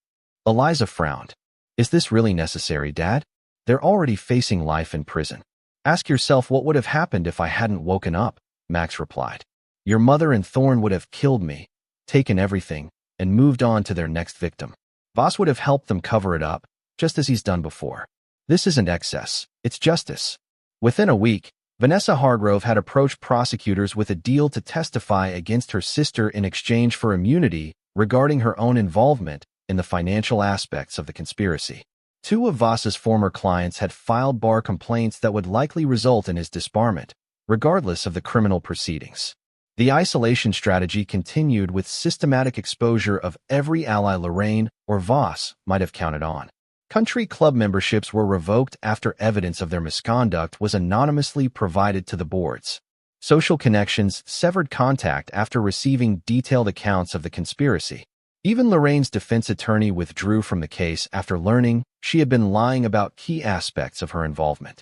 S1: Eliza frowned. Is this really necessary, Dad? They're already facing life in prison. Ask yourself what would have happened if I hadn't woken up, Max replied. Your mother and Thorn would have killed me, taken everything, and moved on to their next victim. Voss would have helped them cover it up, just as he's done before. This isn't excess, it's justice. Within a week, Vanessa Hargrove had approached prosecutors with a deal to testify against her sister in exchange for immunity regarding her own involvement in the financial aspects of the conspiracy. Two of Voss's former clients had filed bar complaints that would likely result in his disbarment, regardless of the criminal proceedings. The isolation strategy continued with systematic exposure of every ally Lorraine or Voss might have counted on. Country club memberships were revoked after evidence of their misconduct was anonymously provided to the boards. Social connections severed contact after receiving detailed accounts of the conspiracy. Even Lorraine's defense attorney withdrew from the case after learning she had been lying about key aspects of her involvement.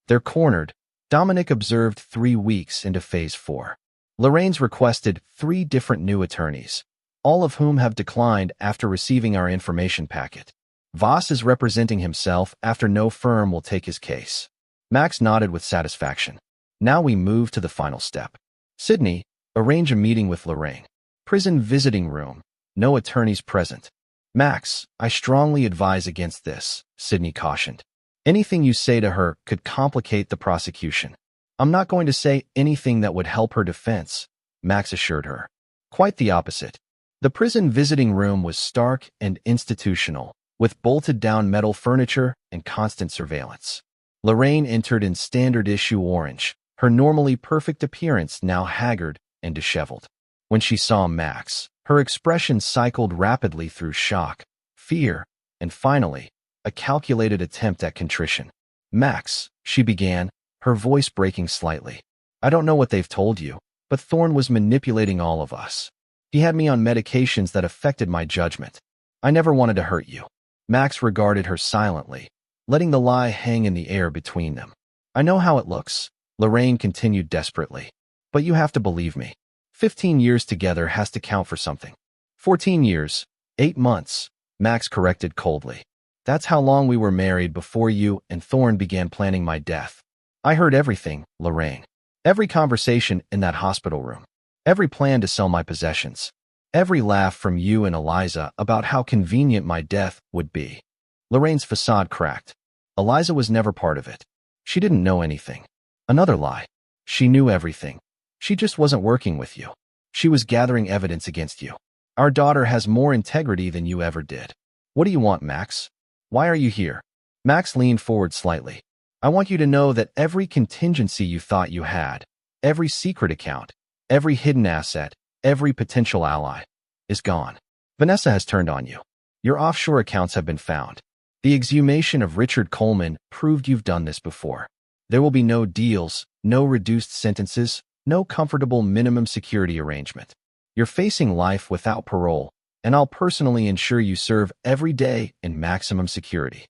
S1: They're cornered. Dominic observed 3 weeks into Phase 4. Lorraine's requested 3 different new attorneys, all of whom have declined after receiving our information packet. Voss is representing himself after no firm will take his case. Max nodded with satisfaction. Now we move to the final step. Sydney, arrange a meeting with Lorraine. Prison visiting room. No attorneys present. Max, I strongly advise against this, Sydney cautioned. Anything you say to her could complicate the prosecution. I'm not going to say anything that would help her defense, Max assured her. Quite the opposite. The prison visiting room was stark and institutional, with bolted-down metal furniture and constant surveillance. Lorraine entered in standard-issue orange, her normally perfect appearance now haggard and disheveled. When she saw Max, her expression cycled rapidly through shock, fear, and finally, a calculated attempt at contrition. Max, she began, her voice breaking slightly. I don't know what they've told you, but Thorn was manipulating all of us. He had me on medications that affected my judgment. I never wanted to hurt you. Max regarded her silently, letting the lie hang in the air between them. I know how it looks, Lorraine continued desperately. But you have to believe me. 15 years together has to count for something. 14 years, 8 months, Max corrected coldly. That's how long we were married before you and Thorn began planning my death. I heard everything, Lorraine. Every conversation in that hospital room. Every plan to sell my possessions. Every laugh from you and Eliza about how convenient my death would be. Lorraine's facade cracked. Eliza was never part of it. She didn't know anything. Another lie. She knew everything. She just wasn't working with you. She was gathering evidence against you. Our daughter has more integrity than you ever did. What do you want, Max? Why are you here? Max leaned forward slightly. I want you to know that every contingency you thought you had, every secret account, every hidden asset, every potential ally, is gone. Vanessa has turned on you. Your offshore accounts have been found. The exhumation of Richard Coleman proved you've done this before. There will be no deals, no reduced sentences, no comfortable minimum security arrangement. You're facing life without parole, and I'll personally ensure you serve every day in maximum security.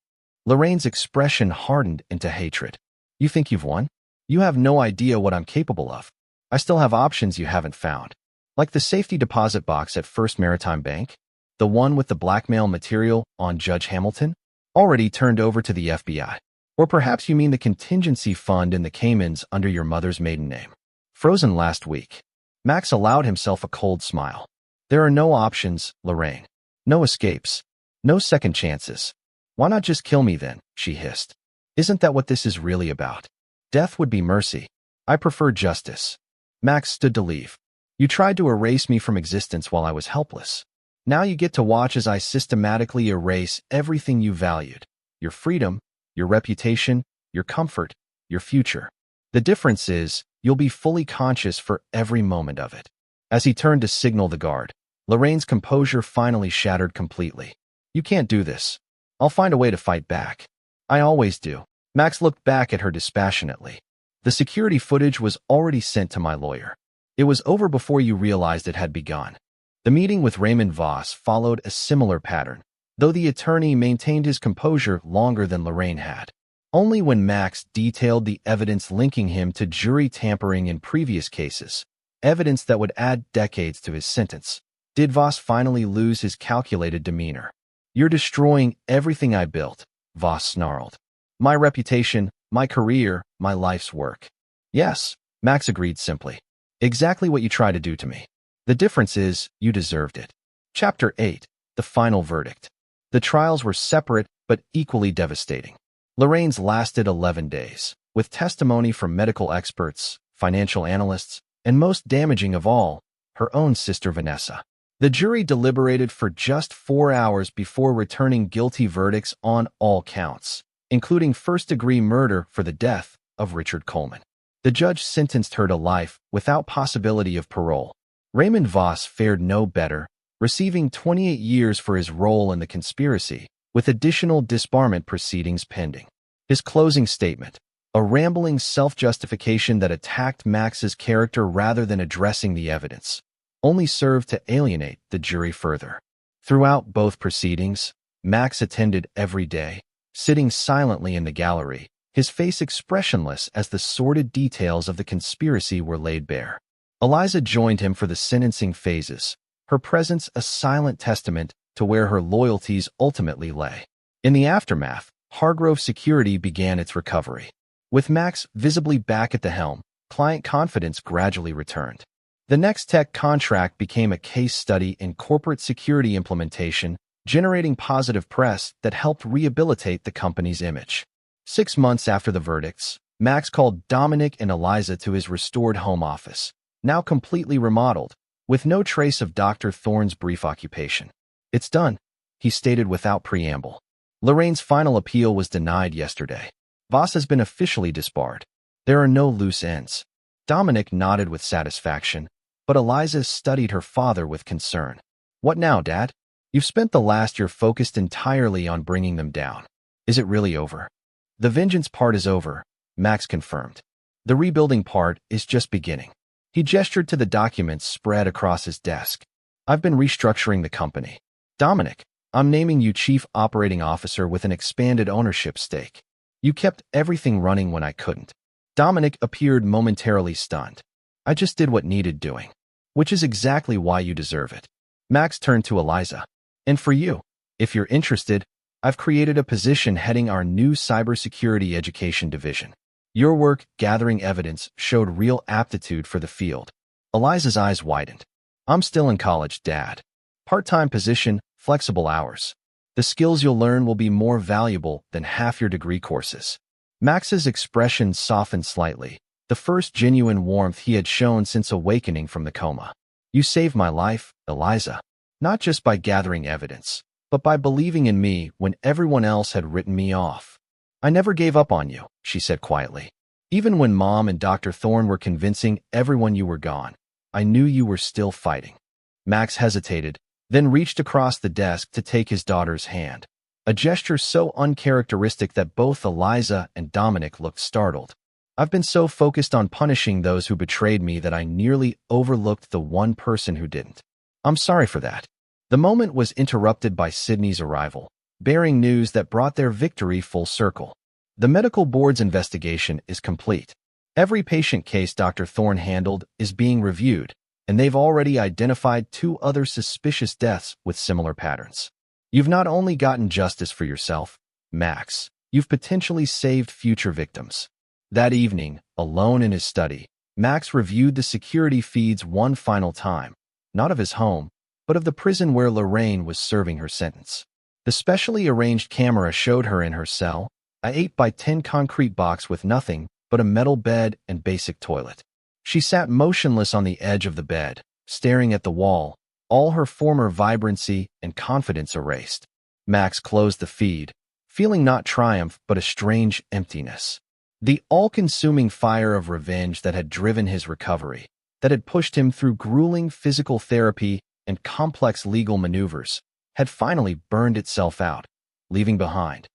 S1: Lorraine's expression hardened into hatred. You think you've won? You have no idea what I'm capable of. I still have options you haven't found. Like the safety deposit box at First Maritime Bank? The one with the blackmail material on Judge Hamilton? Already turned over to the FBI. Or perhaps you mean the contingency fund in the Caymans under your mother's maiden name. Frozen last week. Max allowed himself a cold smile. There are no options, Lorraine. No escapes. No second chances. Why not just kill me then, she hissed. Isn't that what this is really about? Death would be mercy. I prefer justice. Max stood to leave. You tried to erase me from existence while I was helpless. Now you get to watch as I systematically erase everything you valued. Your freedom, your reputation, your comfort, your future. The difference is, you'll be fully conscious for every moment of it. As he turned to signal the guard, Lorraine's composure finally shattered completely. You can't do this. I'll find a way to fight back. I always do. Max looked back at her dispassionately. The security footage was already sent to my lawyer. It was over before you realized it had begun. The meeting with Raymond Voss followed a similar pattern, though the attorney maintained his composure longer than Lorraine had. Only when Max detailed the evidence linking him to jury tampering in previous cases, evidence that would add decades to his sentence, did Voss finally lose his calculated demeanor. "You're destroying everything I built," Voss snarled. "My reputation, my career, my life's work." "Yes," Max agreed simply. "Exactly what you tried to do to me. The difference is, you deserved it." Chapter 8. The Final Verdict. The trials were separate but equally devastating. Lorraine's lasted 11 days, with testimony from medical experts, financial analysts, and most damaging of all, her own sister Vanessa. The jury deliberated for just 4 hours before returning guilty verdicts on all counts, including first-degree murder for the death of Richard Coleman. The judge sentenced her to life without possibility of parole. Raymond Voss fared no better, receiving 28 years for his role in the conspiracy, with additional disbarment proceedings pending. His closing statement, a rambling self-justification that attacked Max's character rather than addressing the evidence, only served to alienate the jury further. Throughout both proceedings, Max attended every day, sitting silently in the gallery, his face expressionless as the sordid details of the conspiracy were laid bare. Eliza joined him for the sentencing phases, her presence a silent testament to where her loyalties ultimately lay. In the aftermath, Hargrove Security began its recovery. With Max visibly back at the helm, client confidence gradually returned. The Next Tech contract became a case study in corporate security implementation, generating positive press that helped rehabilitate the company's image. 6 months after the verdicts, Max called Dominic and Eliza to his restored home office, now completely remodeled, with no trace of Dr. Thorne's brief occupation. "It's done," he stated without preamble. Lorraine's final appeal was denied yesterday. Voss has been officially disbarred. There are no loose ends. Dominic nodded with satisfaction, but Eliza studied her father with concern. "What now, Dad? You've spent the last year focused entirely on bringing them down. Is it really over?" "The vengeance part is over," Max confirmed. "The rebuilding part is just beginning." He gestured to the documents spread across his desk. "I've been restructuring the company. Dominic, I'm naming you Chief Operating Officer with an expanded ownership stake. You kept everything running when I couldn't." Dominic appeared momentarily stunned. "I just did what needed doing. Which is exactly why you deserve it." Max turned to Eliza. "And for you, if you're interested, I've created a position heading our new cybersecurity education division. Your work gathering evidence showed real aptitude for the field." Eliza's eyes widened. "I'm still in college, Dad. Part-time position, flexible hours. The skills you'll learn will be more valuable than half your degree courses." Max's expression softened slightly, the first genuine warmth he had shown since awakening from the coma. "You saved my life, Eliza. Not just by gathering evidence, but by believing in me when everyone else had written me off." "I never gave up on you," she said quietly. "Even when Mom and Dr. Thorne were convincing everyone you were gone, I knew you were still fighting." Max hesitated, then reached across the desk to take his daughter's hand, a gesture so uncharacteristic that both Eliza and Dominic looked startled. "I've been so focused on punishing those who betrayed me that I nearly overlooked the one person who didn't. I'm sorry for that." The moment was interrupted by Sydney's arrival, bearing news that brought their victory full circle. "The medical board's investigation is complete. Every patient case Dr. Thorne handled is being reviewed, and they've already identified 2 other suspicious deaths with similar patterns. You've not only gotten justice for yourself, Max, you've potentially saved future victims." That evening, alone in his study, Max reviewed the security feeds one final time, not of his home, but of the prison where Lorraine was serving her sentence. The specially arranged camera showed her in her cell, a 8x10 concrete box with nothing but a metal bed and basic toilet. She sat motionless on the edge of the bed, staring at the wall, all her former vibrancy and confidence erased. Max closed the feed, feeling not triumph but a strange emptiness. The all-consuming fire of revenge that had driven his recovery, that had pushed him through grueling physical therapy and complex legal maneuvers, had finally burned itself out, leaving behind.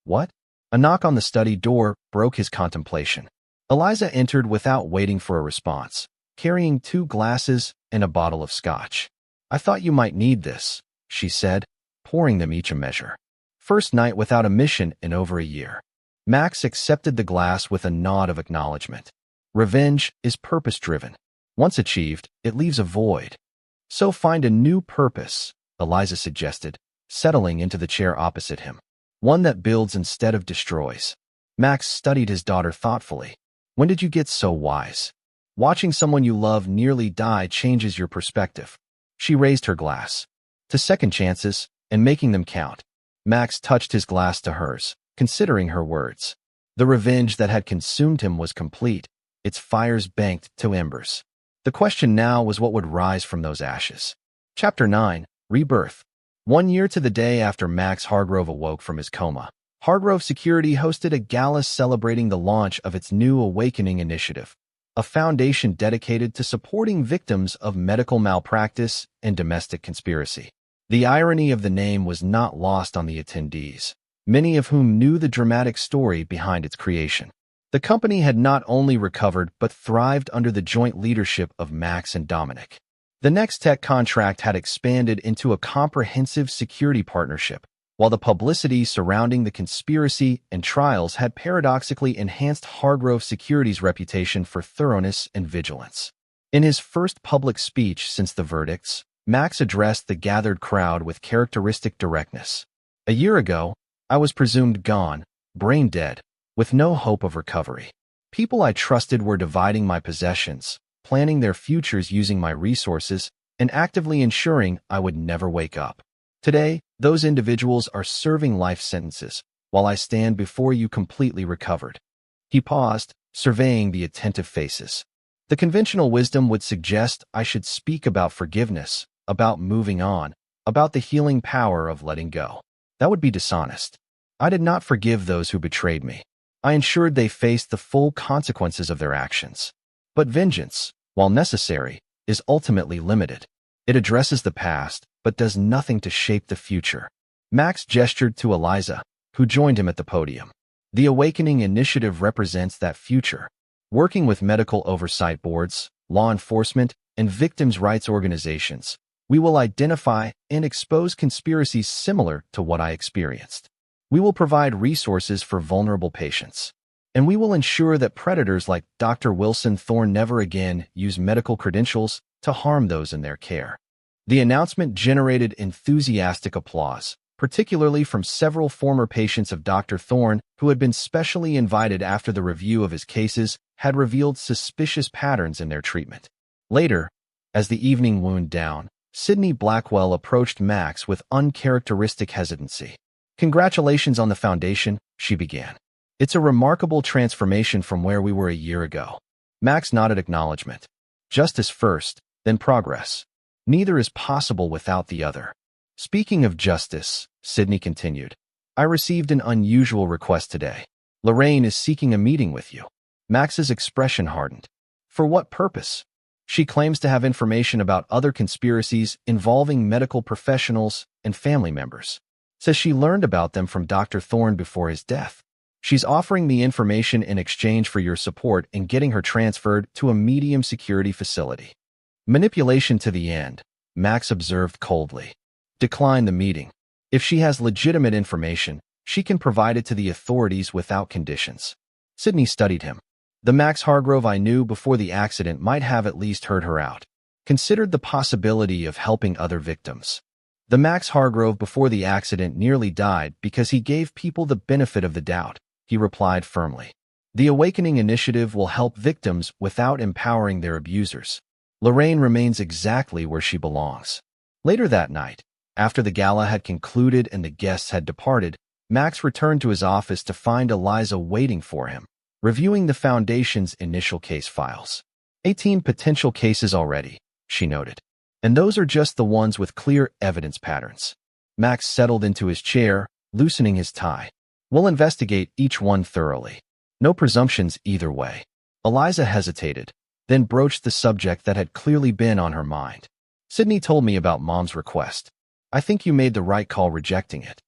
S1: What? A knock on the study door broke his contemplation. Eliza entered without waiting for a response, carrying 2 glasses and a bottle of scotch. "I thought you might need this," she said, pouring them each a measure. "First night without a mission in over a year." Max accepted the glass with a nod of acknowledgement. Revenge is purpose-driven. Once achieved, it leaves a void. So find a new purpose, Eliza suggested, settling into the chair opposite him. One that builds instead of destroys. Max studied his daughter thoughtfully. When did you get so wise? Watching someone you love nearly die changes your perspective. She raised her glass. To second chances, and making them count. Max touched his glass to hers, considering her words. The revenge that had consumed him was complete, its fires banked to embers. The question now was what would rise from those ashes. Chapter 9, Rebirth. 1 year to the day after Max Hargrove awoke from his coma, Hargrove Security hosted a gala celebrating the launch of its new Awakening initiative, a foundation dedicated to supporting victims of medical malpractice and domestic conspiracy. The irony of the name was not lost on the attendees, many of whom knew the dramatic story behind its creation. The company had not only recovered but thrived under the joint leadership of Max and Dominic. The next tech contract had expanded into a comprehensive security partnership, while the publicity surrounding the conspiracy and trials had paradoxically enhanced Hargrove Security's reputation for thoroughness and vigilance. In his first public speech since the verdicts, Max addressed the gathered crowd with characteristic directness. A year ago, I was presumed gone, brain dead, with no hope of recovery. People I trusted were dividing my possessions, planning their futures using my resources, and actively ensuring I would never wake up. Today, those individuals are serving life sentences, while I stand before you completely recovered. He paused, surveying the attentive faces. The conventional wisdom would suggest I should speak about forgiveness, about moving on, about the healing power of letting go. That would be dishonest. I did not forgive those who betrayed me. I ensured they faced the full consequences of their actions. But vengeance, while necessary, is ultimately limited. It addresses the past, but does nothing to shape the future. Max gestured to Eliza, who joined him at the podium. The Awakening initiative represents that future. Working with medical oversight boards, law enforcement, and victims' rights organizations, we will identify and expose conspiracies similar to what I experienced. We will provide resources for vulnerable patients. And we will ensure that predators like Dr. Wilson Thorne never again use medical credentials to harm those in their care. The announcement generated enthusiastic applause, particularly from several former patients of Dr. Thorne who had been specially invited after the review of his cases had revealed suspicious patterns in their treatment. Later, as the evening wound down, Sydney Blackwell approached Max with uncharacteristic hesitancy. "Congratulations on the foundation," she began. "It's a remarkable transformation from where we were a year ago." Max nodded acknowledgement. Justice first, then progress. Neither is possible without the other. "Speaking of justice," Sydney continued, "I received an unusual request today. Lorraine is seeking a meeting with you." Max's expression hardened. "For what purpose?" "She claims to have information about other conspiracies involving medical professionals and family members. Says she learned about them from Dr. Thorne before his death. She's offering me information in exchange for your support in getting her transferred to a medium security facility." Manipulation to the end, Max observed coldly. "Decline the meeting. If she has legitimate information, she can provide it to the authorities without conditions." Sydney studied him. The Max Hargrove I knew before the accident might have at least heard her out. Considered the possibility of helping other victims. The Max Hargrove before the accident nearly died because he gave people the benefit of the doubt, he replied firmly. The Awakening initiative will help victims without empowering their abusers. Lorraine remains exactly where she belongs. Later that night, after the gala had concluded and the guests had departed, Max returned to his office to find Eliza waiting for him, reviewing the Foundation's initial case files. 18 potential cases already, she noted. And those are just the ones with clear evidence patterns. Max settled into his chair, loosening his tie. "We'll investigate each one thoroughly. No presumptions either way." Eliza hesitated, then broached the subject that had clearly been on her mind. "Sydney told me about Mom's request. I think you made the right call rejecting it."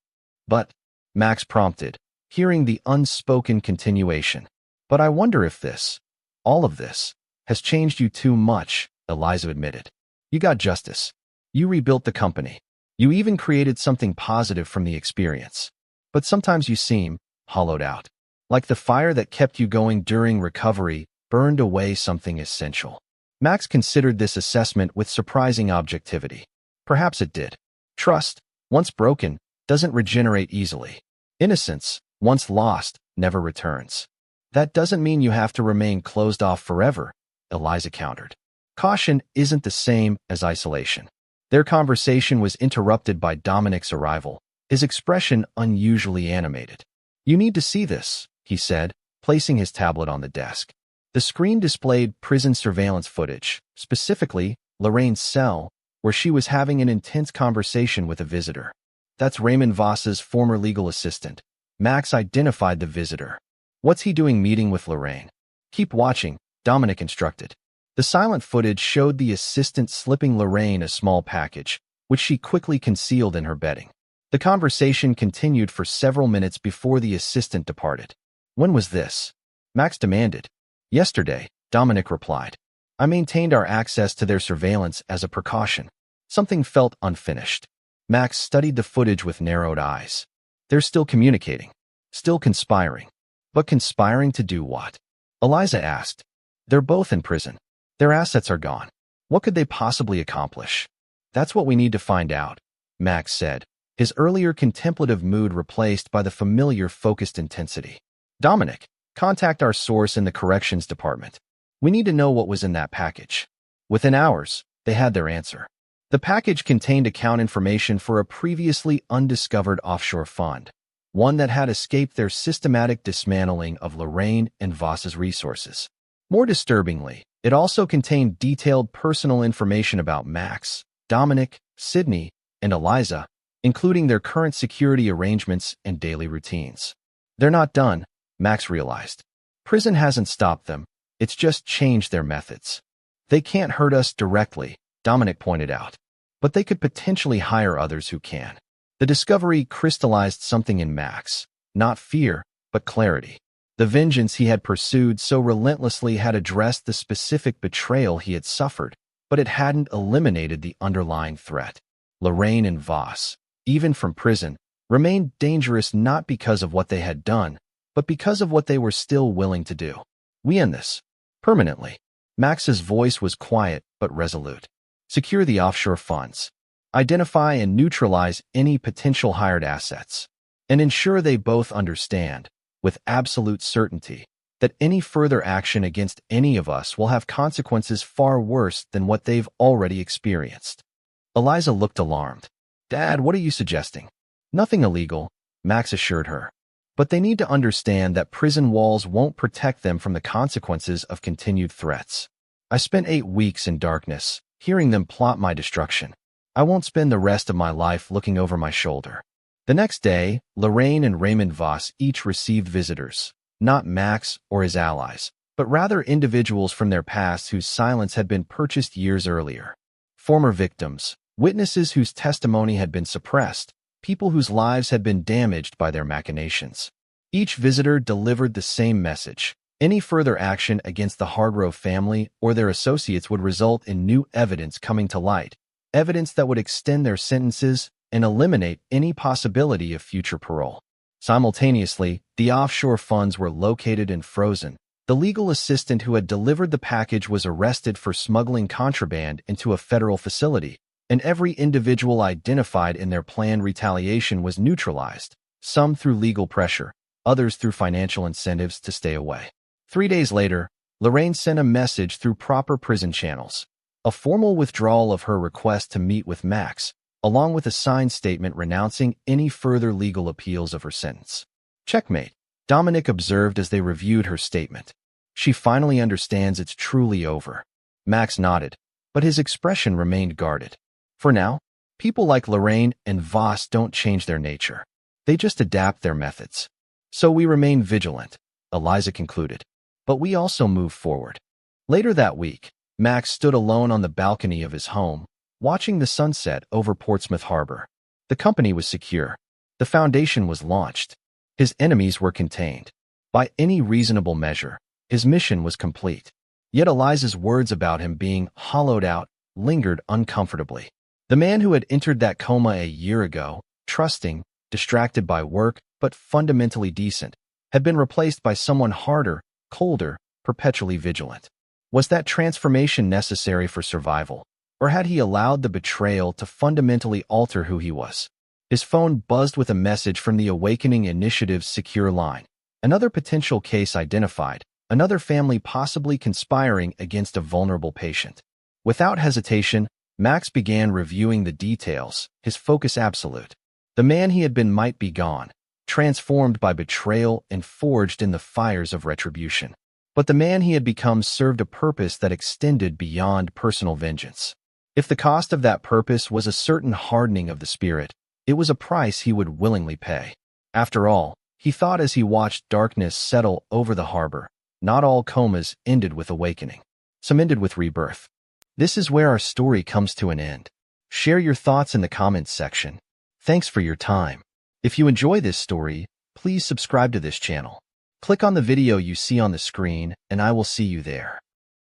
S1: "But," Max prompted, hearing the unspoken continuation. "But I wonder if this, all of this, has changed you too much," Eliza admitted. "You got justice. You rebuilt the company. You even created something positive from the experience. But sometimes you seem hollowed out. Like the fire that kept you going during recovery burned away something essential. Max considered this assessment with surprising objectivity. Perhaps it did. Trust, once broken, doesn't regenerate easily. Innocence, once lost, never returns. That doesn't mean you have to remain closed off forever, Eliza countered. Caution isn't the same as isolation. Their conversation was interrupted by Dominic's arrival, his expression unusually animated. You need to see this, he said, placing his tablet on the desk. The screen displayed prison surveillance footage, specifically Lorraine's cell, where she was having an intense conversation with a visitor. That's Raymond Voss's former legal assistant. Max identified the visitor. What's he doing meeting with Lorraine? Keep watching, Dominic instructed. The silent footage showed the assistant slipping Lorraine a small package, which she quickly concealed in her bedding. The conversation continued for several minutes before the assistant departed. When was this? Max demanded. Yesterday, Dominic replied. I maintained our access to their surveillance as a precaution. Something felt unfinished. Max studied the footage with narrowed eyes. They're still communicating. Still conspiring. But conspiring to do what? Eliza asked. They're both in prison. Their assets are gone. What could they possibly accomplish? That's what we need to find out, Max said, his earlier contemplative mood replaced by the familiar focused intensity. Dominic, contact our source in the corrections department. We need to know what was in that package. Within hours, they had their answer. The package contained account information for a previously undiscovered offshore fund, one that had escaped their systematic dismantling of Lorraine and Voss's resources. More disturbingly, it also contained detailed personal information about Max, Dominic, Sydney, and Eliza, including their current security arrangements and daily routines. They're not done, Max realized. Prison hasn't stopped them, it's just changed their methods. They can't hurt us directly, Dominic pointed out, but they could potentially hire others who can. The discovery crystallized something in Max, not fear, but clarity. The vengeance he had pursued so relentlessly had addressed the specific betrayal he had suffered, but it hadn't eliminated the underlying threat. Lorraine and Voss, even from prison, remained dangerous not because of what they had done, but because of what they were still willing to do. We end this. Permanently. Max's voice was quiet but resolute. Secure the offshore funds. Identify and neutralize any potential hired assets. And ensure they both understand, with absolute certainty, that any further action against any of us will have consequences far worse than what they've already experienced. Eliza looked alarmed. Dad, what are you suggesting? Nothing illegal, Max assured her. But they need to understand that prison walls won't protect them from the consequences of continued threats. I spent 8 weeks in darkness, hearing them plot my destruction. I won't spend the rest of my life looking over my shoulder. The next day, Lorraine and Raymond Voss each received visitors, not Max or his allies, but rather individuals from their past whose silence had been purchased years earlier. Former victims, witnesses whose testimony had been suppressed, people whose lives had been damaged by their machinations. Each visitor delivered the same message. Any further action against the Hargrove family or their associates would result in new evidence coming to light, evidence that would extend their sentences and eliminate any possibility of future parole. Simultaneously, the offshore funds were located and frozen. The legal assistant who had delivered the package was arrested for smuggling contraband into a federal facility, and every individual identified in their planned retaliation was neutralized, some through legal pressure, others through financial incentives to stay away. 3 days later, Lorraine sent a message through proper prison channels, a formal withdrawal of her request to meet with Max, along with a signed statement renouncing any further legal appeals of her sentence. Checkmate, Dominic observed as they reviewed her statement. She finally understands it's truly over. Max nodded, but his expression remained guarded. For now, people like Lorraine and Voss don't change their nature. They just adapt their methods. So we remain vigilant, Eliza concluded. But we also move forward. Later that week, Max stood alone on the balcony of his home, watching the sunset over Portsmouth Harbor. The company was secure. The foundation was launched. His enemies were contained. By any reasonable measure, his mission was complete. Yet Eliza's words about him being hollowed out lingered uncomfortably. The man who had entered that coma a year ago, trusting, distracted by work, but fundamentally decent, had been replaced by someone harder, colder, perpetually vigilant. Was that transformation necessary for survival, or had he allowed the betrayal to fundamentally alter who he was? His phone buzzed with a message from the Awakening Initiative's secure line. Another potential case identified, another family possibly conspiring against a vulnerable patient. Without hesitation, Max began reviewing the details, his focus absolute. The man he had been might be gone, transformed by betrayal and forged in the fires of retribution. But the man he had become served a purpose that extended beyond personal vengeance. If the cost of that purpose was a certain hardening of the spirit, it was a price he would willingly pay. After all, he thought as he watched darkness settle over the harbor, not all comas ended with awakening. Some ended with rebirth. This is where our story comes to an end. Share your thoughts in the comments section. Thanks for your time. If you enjoy this story, please subscribe to this channel. Click on the video you see on the screen, and I will see you there.